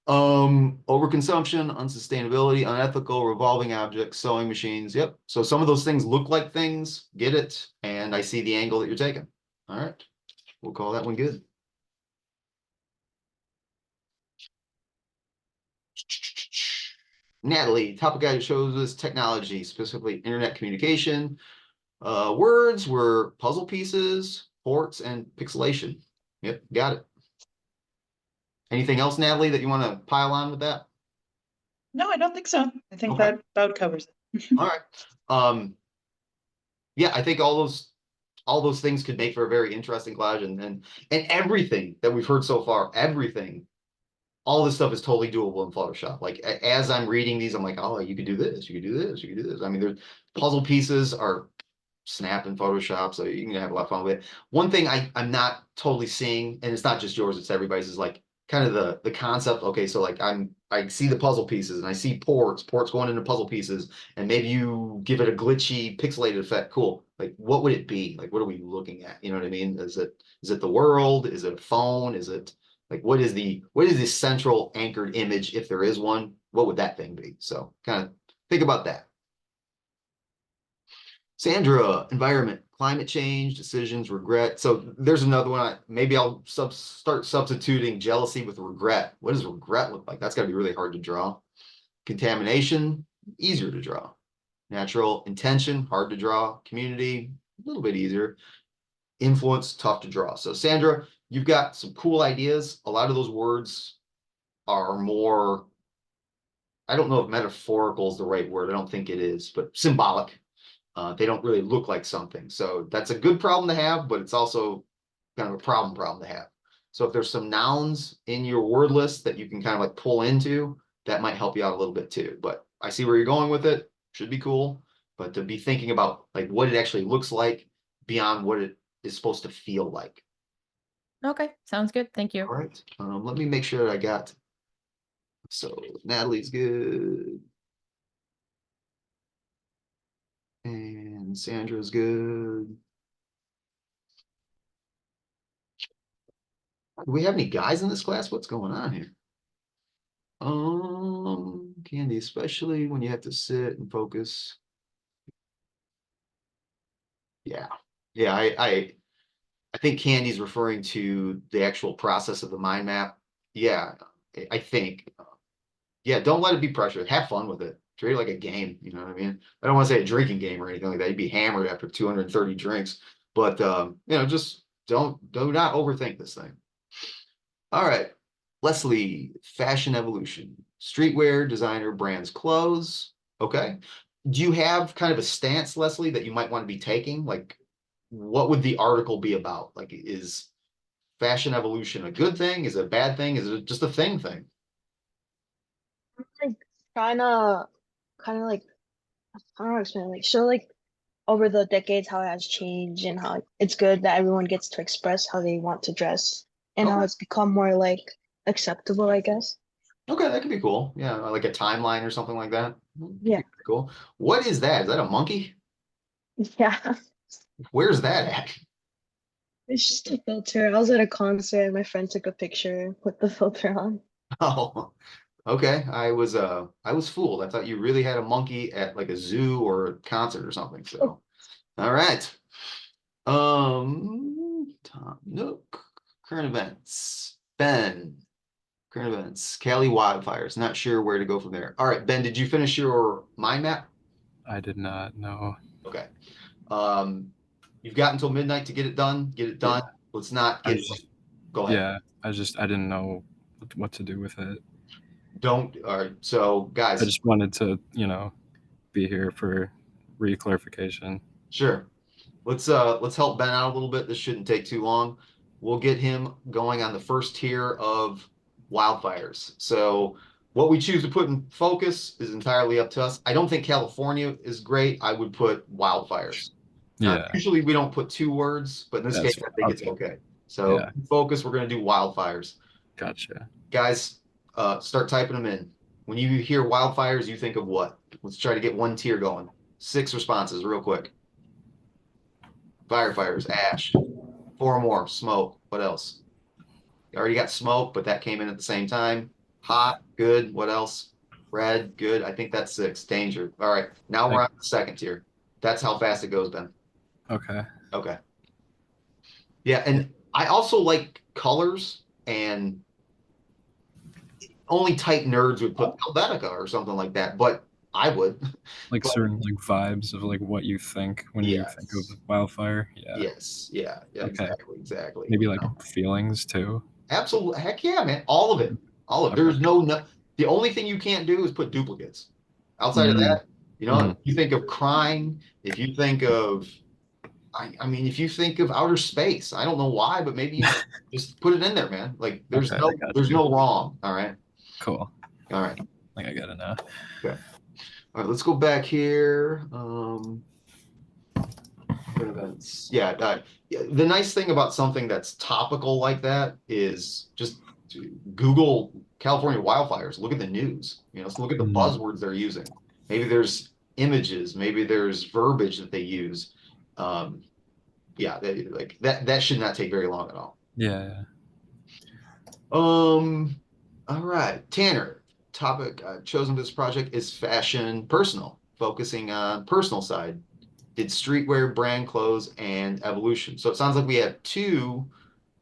Overconsumption, unsustainability, unethical, revolving objects, sewing machines. Yep. So some of those things look like things, get it, and I see the angle that you're taking. All right. We'll call that one good. Natalie, topic guide shows us technology, specifically internet communication. Words were puzzle pieces, ports, and pixelation. Yep, got it. Anything else, Natalie, that you want to pile on with that? No, I don't think so. I think Okay. that about covers it. All right. Yeah, I think all those things could make for a very interesting collage, and everything that we've heard so far, everything, all this stuff is totally doable in Photoshop. Like as I'm reading these, I'm like, oh, you could do this, you could do this, you could do this. I mean, there's puzzle pieces are snapped in Photoshop, so you can have a lot of fun with it. One thing I'm not totally seeing, and it's not just yours, it's everybody's, is like kind of the concept. Okay, so like I see the puzzle pieces and I see ports going into puzzle pieces, and maybe you give it a glitchy pixelated effect. Cool. Like what would it be? Like what are we looking at? You know what I mean? Is it the world? Is it a phone? Is it like what is the central anchored image, if there is one? What would that thing be? So kind of think about that. Sandra, environment, climate change, decisions, regret. So there's another one. Maybe I'll start substituting jealousy with regret. What does regret look like? That's got to be really hard to draw. Contamination, easier to draw. Natural intention, hard to draw. Community, a little bit easier. Influence, tough to draw. So Sandra, you've got some cool ideas. A lot of those words are more, I don't know if metaphorical is the right word. I don't think it is, but symbolic. They don't really look like something. So that's a good problem to have, but it's also kind of a problem to have. So if there's some nouns in your word list that you can kind of like pull into, that might help you out a little bit too. But I see where you're going with it. Should be cool. But to be thinking about like what it actually looks like beyond what it is supposed to feel like. Okay, sounds good. Thank you. All right. Let me make sure that I got. So Natalie's good. And Sandra's good. Do we have any guys in this class? What's going on here? Candy, especially when you have to sit and focus. Yeah. Yeah, I think Candy's referring to the actual process of the mind map. Yeah, I think. Yeah, don't let it be pressure. Have fun with it. Treat it like a game. You know what I mean? I don't want to say a drinking game or anything like that. You'd be hammered after 230 drinks. But just do not overthink this thing. All right. Leslie, fashion evolution, streetwear, designer, brands, clothes. Okay. Do you have kind of a stance, Leslie, that you might want to be taking? Like what would the article be about? Like, is fashion evolution a good thing? Is it a bad thing? Is it just a thing? Like kind of like I don't know how to explain it, like show like over the decades how it has changed and how it's good that everyone gets to express how they want to dress and how Okay. it's become more like acceptable, I guess. Okay, that could be cool. Yeah, like a timeline or something like that. Yeah. Cool. What is that? Is that a monkey? Yeah. Where's that at? It's just a filter. I was at a concert and my friend took a picture with the filter on. Oh, okay. I was fooled. I thought you really had a monkey at like a zoo or a concert or something. So, all right. Tom Nook, current events. Ben, current events. Cali wildfires. Not sure where to go from there. All right, Ben, did you finish your mind map? I did not know. Okay. You've got until midnight to get it done. Get it done. Let's not I get. just, Go ahead. yeah, I didn't know what to do with it. Don't. All right. So, guys. I just wanted to, be here for re-clarification. Sure. Let's help Ben out a little bit. This shouldn't take too long. We'll get him going on the first tier of wildfires. So what we choose to put in focus is entirely up to us. I don't think California is great. I would put wildfires. Yeah, Usually we don't put 2 words, but in this That's case, I think it's okay. okay. So Yeah. focus, we're going to do wildfires. Gotcha. Guys, start typing them in. When you hear wildfires, you think of what? Let's try to get one tier going. 6 responses real quick. Firefighters, ash. 4 more, smoke. What else? You already got smoke, but that came in at the same time. Hot, good. What else? Red, good. I think that's 6. Danger. All right. Now we're on the second tier. That's how fast it goes, Ben. Okay. Okay. Yeah, and I also like colors, and only tight nerds would put Helvetica or something like that, but I would. Like But- certain like vibes of like what you think when you think of wildfire. Yeah. Yes. Yeah. Okay. Exactly. Maybe You like know? feelings too. Absolutely. Heck yeah, man. All of it. All of Okay. there's no the only thing you can't do is put duplicates. Outside of that, if you think of crime, if you think of I mean, if you think of outer space, I don't know why, but maybe you just put it in there, man. Like there's Okay, I got there's you. no wrong. All right. Cool. All right. I think I get it now. Okay. All right, let's go back here. Events. Yeah, the nice thing about something that's topical like that is just to Google California wildfires. Look at the news. Let's look at the buzzwords they're using. Maybe there's images. Maybe there's verbiage that they use. Yeah, like that should not take very long at all. Yeah. All right, Tanner. Topic chosen for this project is fashion personal, focusing on personal side. Did streetwear, brand clothes, and evolution. So it sounds like we have 2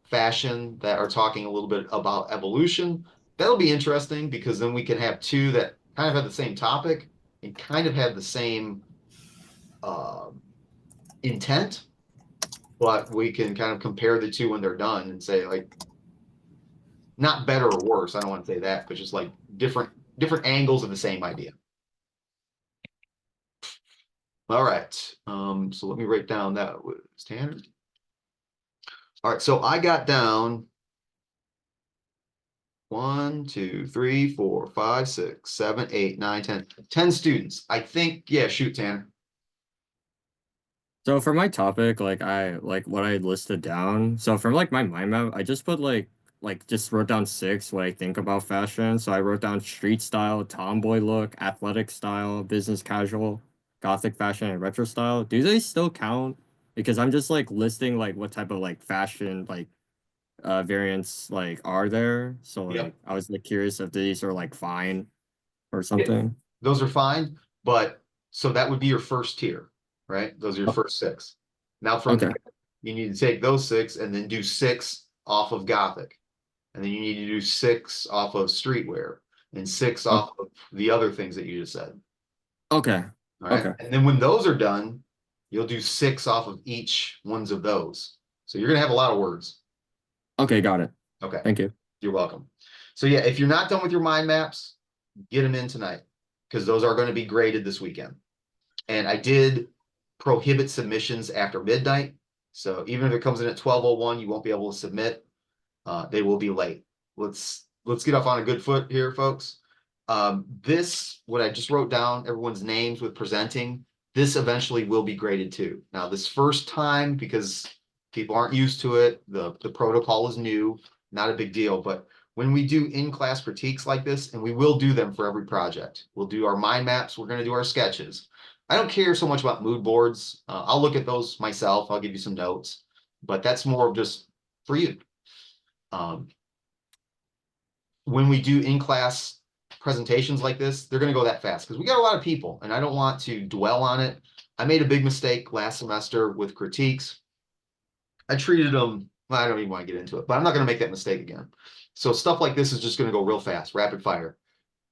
fashion that are talking a little bit about evolution. That'll be interesting because then we can have 2 that kind of have the same topic and kind of have the same intent, but we can kind of compare the 2 when they're done and say like, not better or worse. I don't want to say that, but just like different angles of the same idea. All right. So let me write down that was Tanner. All right, so I got down 1, 2, 3, 4, 5, 6, 7, 8, 9, 10. 10 students. I think, yeah, shoot, Tanner. So for my topic, like what I listed down. So for like my mind map, I just put just wrote down 6 what I think about fashion. So I wrote down street style, tomboy look, athletic style, business casual, gothic fashion, and retro style. Do they still count? Because I'm just like listing like what type of like fashion variants like are there. So like I was like curious if these are like fine or something. Those are fine, but so that would be your first tier, right? Those are your first 6. Now from there, you need to take those 6 and then do 6 off of Gothic. And then you need to do 6 off of streetwear and 6 off of the other things that you just said. Okay. All right. And then when those are done, you'll do 6 off of each ones of those. So you're gonna have a lot of words. Okay, got it. Okay. Thank you. You're welcome. So yeah, if you're not done with your mind maps, get them in tonight because those are going to be graded this weekend. And I did prohibit submissions after midnight So even if it comes in at 12:01, you won't be able to submit. They will be late. Let's get off on a good foot here, folks. What I just wrote down, everyone's names with presenting, this eventually will be graded too. Now, this first time, because people aren't used to it, the protocol is new, not a big deal. But when we do in-class critiques like this, and we will do them for every project, we'll do our mind maps, we're going to do our sketches. I don't care so much about mood boards. I'll look at those myself. I'll give you some notes, but that's more of just for you. When we do in-class presentations like this, they're going to go that fast because we got a lot of people and I don't want to dwell on it. I made a big mistake last semester with critiques. I treated them, well, I don't even want to get into it, but I'm not going to make that mistake again. So stuff like this is just going to go real fast, rapid fire.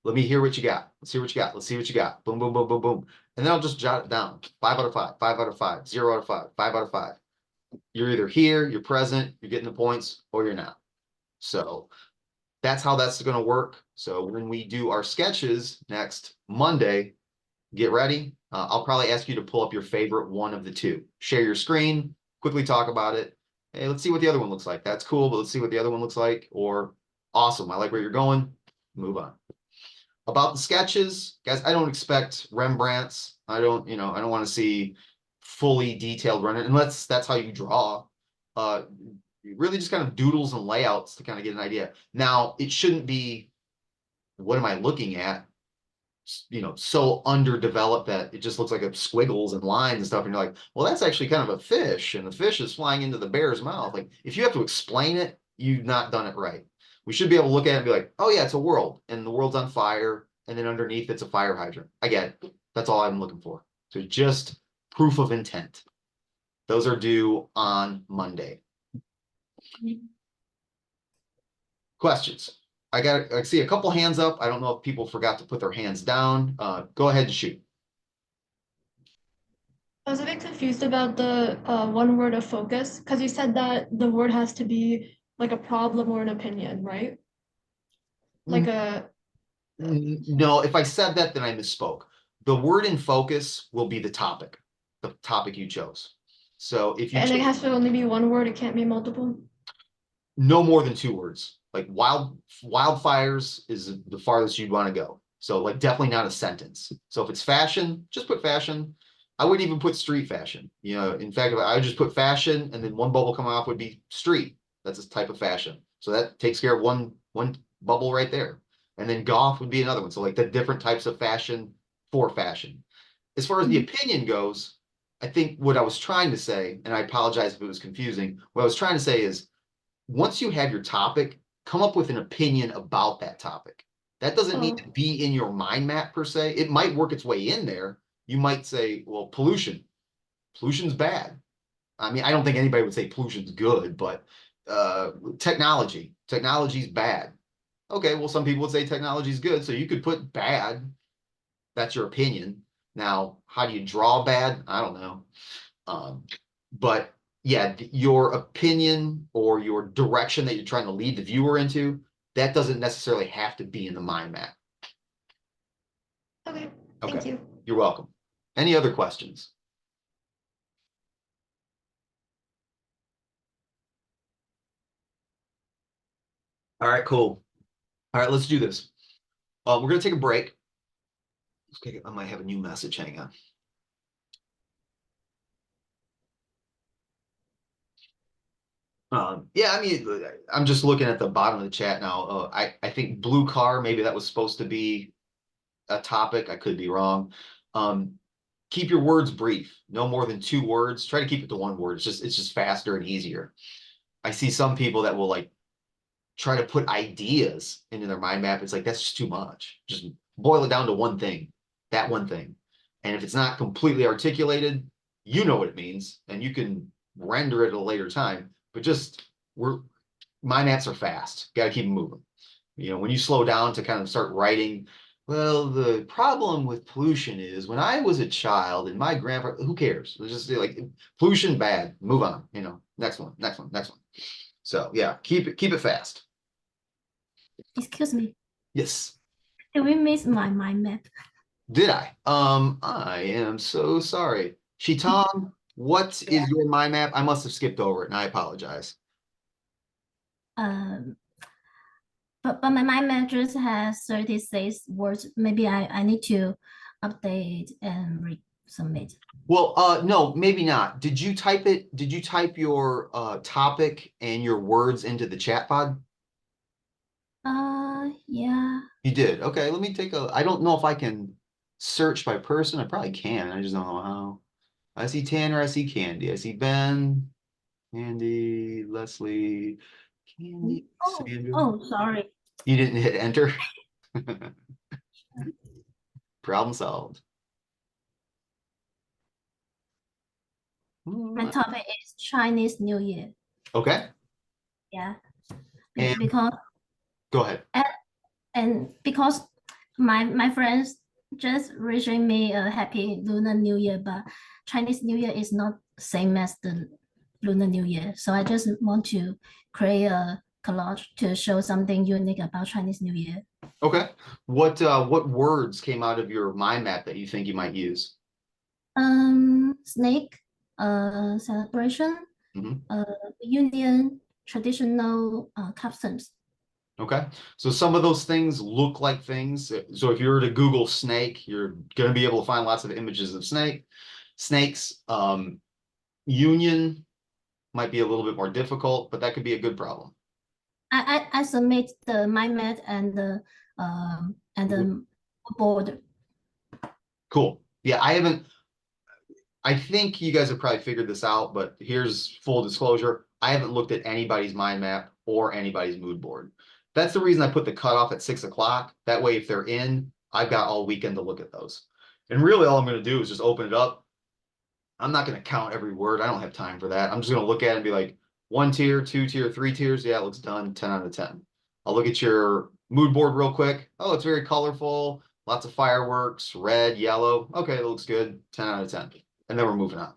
Let me hear what you got. Let's hear what you got. Let's see what you got. Boom, boom, boom, boom, boom. And then I'll just jot it down. 5 out of 5, 5 out of 5, 0 out of 5, 5 out of 5. You're either here, you're present, you're getting the points, or you're not. So that's how that's going to work. So when we do our sketches next Monday, get ready. I'll probably ask you to pull up your favorite one of the two. Share your screen, quickly talk about it. Hey, let's see what the other one looks like. That's cool, but let's see what the other one looks like. Or awesome, I like where you're going. Move on. About the sketches, guys, I don't expect Rembrandts. I don't want to see fully detailed running unless that's how you draw. Really just kind of doodles and layouts to kind of get an idea. Now, it shouldn't be, what am I looking at? So underdeveloped that it just looks like a squiggles and lines and stuff. And you're like, well, that's actually kind of a fish, and the fish is flying into the bear's mouth. Like, if you have to explain it, you've not done it right. We should be able to look at it and be like, oh yeah, it's a world, and the world's on fire, and then underneath it's a fire hydrant. I get it. That's all I'm looking for. So just proof of intent. Those are due on Monday. Questions? I see a couple hands up. I don't know if people forgot to put their hands down. Go ahead and shoot. I was a bit confused about the one word of focus because you said that the word has to be like a problem or an opinion, right? Like a No, if I said that, then I misspoke. The word in focus will be the topic you chose. So if you and it chose has to only be one word, it can't be multiple. no more than 2 words, like wildfires is the farthest you'd want to go. So like definitely not a sentence. So if it's fashion, just put fashion. I wouldn't even put street fashion. In fact, if I would just put fashion and then one bubble coming off would be street. That's a type of fashion. So that takes care of one bubble right there. And then golf would be another one. So like the different types of fashion for fashion. As far as the opinion goes, I think what I was trying to say, and I apologize if it was confusing, what I was trying to say is once you have your topic, come up with an opinion about that topic. That doesn't need to be in your mind map per se. It might work its way in there. You might say, well, pollution's bad. I mean, I don't think anybody would say pollution's good, but technology's bad. Okay, well, some people would say technology's good, so you could put bad. That's your opinion. Now, how do you draw bad? I don't know. But yeah, your opinion or your direction that you're trying to lead the viewer into, that doesn't necessarily have to be in the mind map. Okay, thank you. You're welcome. Any other questions? All right, cool. All right, let's do this. We're going to take a break. Okay, I might have a new message. Hang on. Yeah, I mean, I'm just looking at the bottom of the chat now. I think blue car, maybe that was supposed to be a topic. I could be wrong. Keep your words brief, no more than 2 words. Try to keep it to 1 word. It's just faster and easier. I see some people that will like try to put ideas into their mind map. It's like, that's just too much. Just boil it down to one thing, that one thing. And if it's not completely articulated, you know what it means, and you can render it at a later time. But just mind maps are fast. Got to keep them moving. When you slow down to kind of start writing, well, the problem with pollution is when I was a child and my grandpa, who cares? Let's just say like pollution bad, move on, next one. So yeah, keep it fast. Excuse me. Yes. Did we miss my mind map? Did I? I am so sorry. Shitan, What is your mind map? I must have skipped over it and I apologize. But my mind map just has 36 words. Maybe I need to update and resubmit. Well, no, maybe not. Did you type it? Did you type your topic and your words into the chat pod? Yeah. You did. Okay, let me take a, I don't know if I can search by person. I probably can. I just don't know how. I see Tanner, I see Candy, I see Ben, Andy, Leslie, Candy, Sandra. Oh, sorry. You didn't hit enter. Problem solved. My topic is Chinese New Year. Okay. Yeah. And Because go ahead. and because my friends just wishing me a happy Lunar New Year, but Chinese New Year is not same as the Lunar New Year. So I just want to create a collage to show something unique about Chinese New Year. Okay. What words came out of your mind map that you think you might use? Snake, celebration, Mhm. union, traditional customs. Okay. So some of those things look like things. So if you were to Google snake, you're going to be able to find lots of images of snakes. Union might be a little bit more difficult, but that could be a good problem. I submit the mind map and the board. Cool. Yeah, I think you guys have probably figured this out, but here's full disclosure. I haven't looked at anybody's mind map or anybody's mood board. That's the reason I put the cutoff at 6 o'clock. That way, if they're in, I've got all weekend to look at those. And really all I'm going to do is just open it up. I'm not going to count every word. I don't have time for that. I'm just going to look at it and be like, 1 tier, 2 tier, 3 tiers. Yeah, it looks done. 10 out of 10. I'll look at your mood board real quick. Oh, it's very colorful. Lots of fireworks, red, yellow. Okay, it looks good. 10 out of 10. And then we're moving on.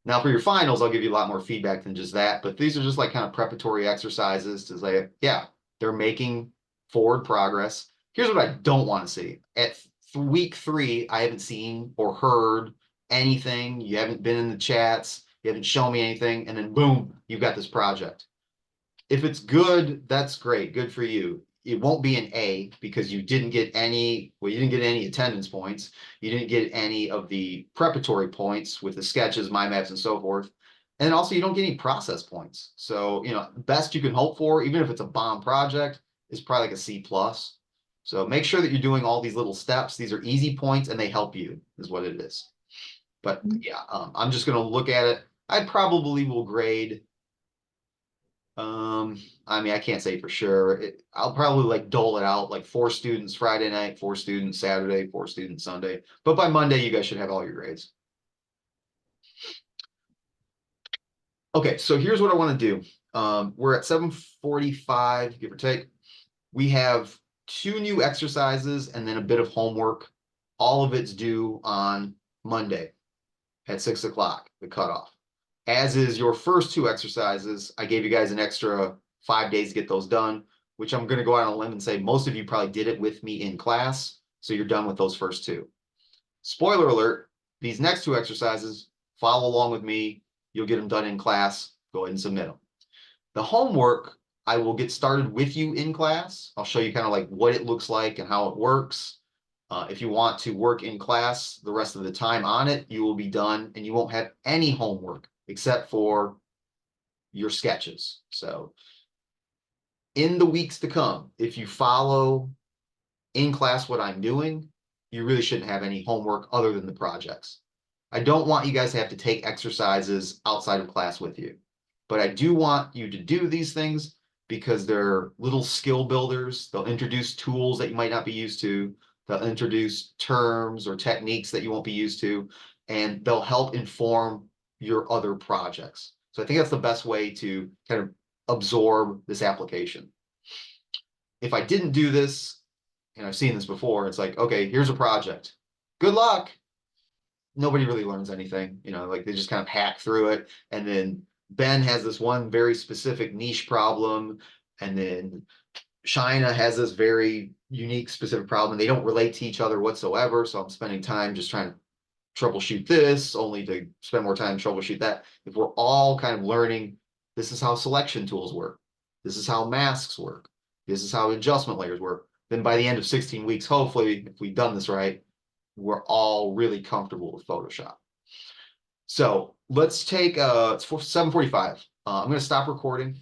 Now for your finals, I'll give you a lot more feedback than just that, but these are just like kind of preparatory exercises to say, yeah, they're making forward progress. Here's what I don't want to see. At week 3, I haven't seen or heard anything. You haven't been in the chats. You haven't shown me anything. And then boom, you've got this project. If it's good, that's great. Good for you. It won't be an A because you didn't get any, well, you didn't get any attendance points. You didn't get any of the preparatory points with the sketches, mind maps, and so forth. And also you don't get any process points. So, best you can hope for, even if it's a bomb project, is probably like a C+. So make sure that you're doing all these little steps. These are easy points and they help you is what it is. But yeah, I'm just going to look at it. I probably will grade. I mean, I can't say for sure. I'll probably like dole it out like 4 students Friday night, 4 students Saturday, 4 students Sunday. But by Monday, you guys should have all your grades. Okay, so here's what I want to do. We're at 7:45, give or take. We have 2 new exercises and then a bit of homework. All of it's due on Monday at 6 o'clock, the cutoff. As is your first 2 exercises, I gave you guys an extra 5 days to get those done, which I'm going to go out on a limb and say most of you probably did it with me in class, so you're done with those first 2. Spoiler alert, these next 2 exercises, follow along with me. You'll get them done in class. Go ahead and submit them. The homework, I will get started with you in class. I'll show you kind of like what it looks like and how it works. If you want to work in class the rest of the time on it, you will be done and you won't have any homework except for your sketches. So in the weeks to come, if you follow in class what I'm doing, you really shouldn't have any homework other than the projects. I don't want you guys to have to take exercises outside of class with you, but I do want you to do these things because they're little skill builders. They'll introduce tools that you might not be used to. They'll introduce terms or techniques that you won't be used to, and they'll help inform your other projects. So I think that's the best way to kind of absorb this application. If I didn't do this, and I've seen this before, it's like, okay, here's a project. Good luck. Nobody really learns anything, like they just kind of hack through it. And then Ben has this one very specific niche problem. And then China has this very unique specific problem. They don't relate to each other whatsoever. So I'm spending time just trying to troubleshoot this, only to spend more time troubleshoot that. If we're all kind of learning, this is how selection tools work. This is how masks work. This is how adjustment layers work. Then by the end of 16 weeks, hopefully, if we've done this right, we're all really comfortable with Photoshop. So let's take, it's 7:45. I'm going to stop recording.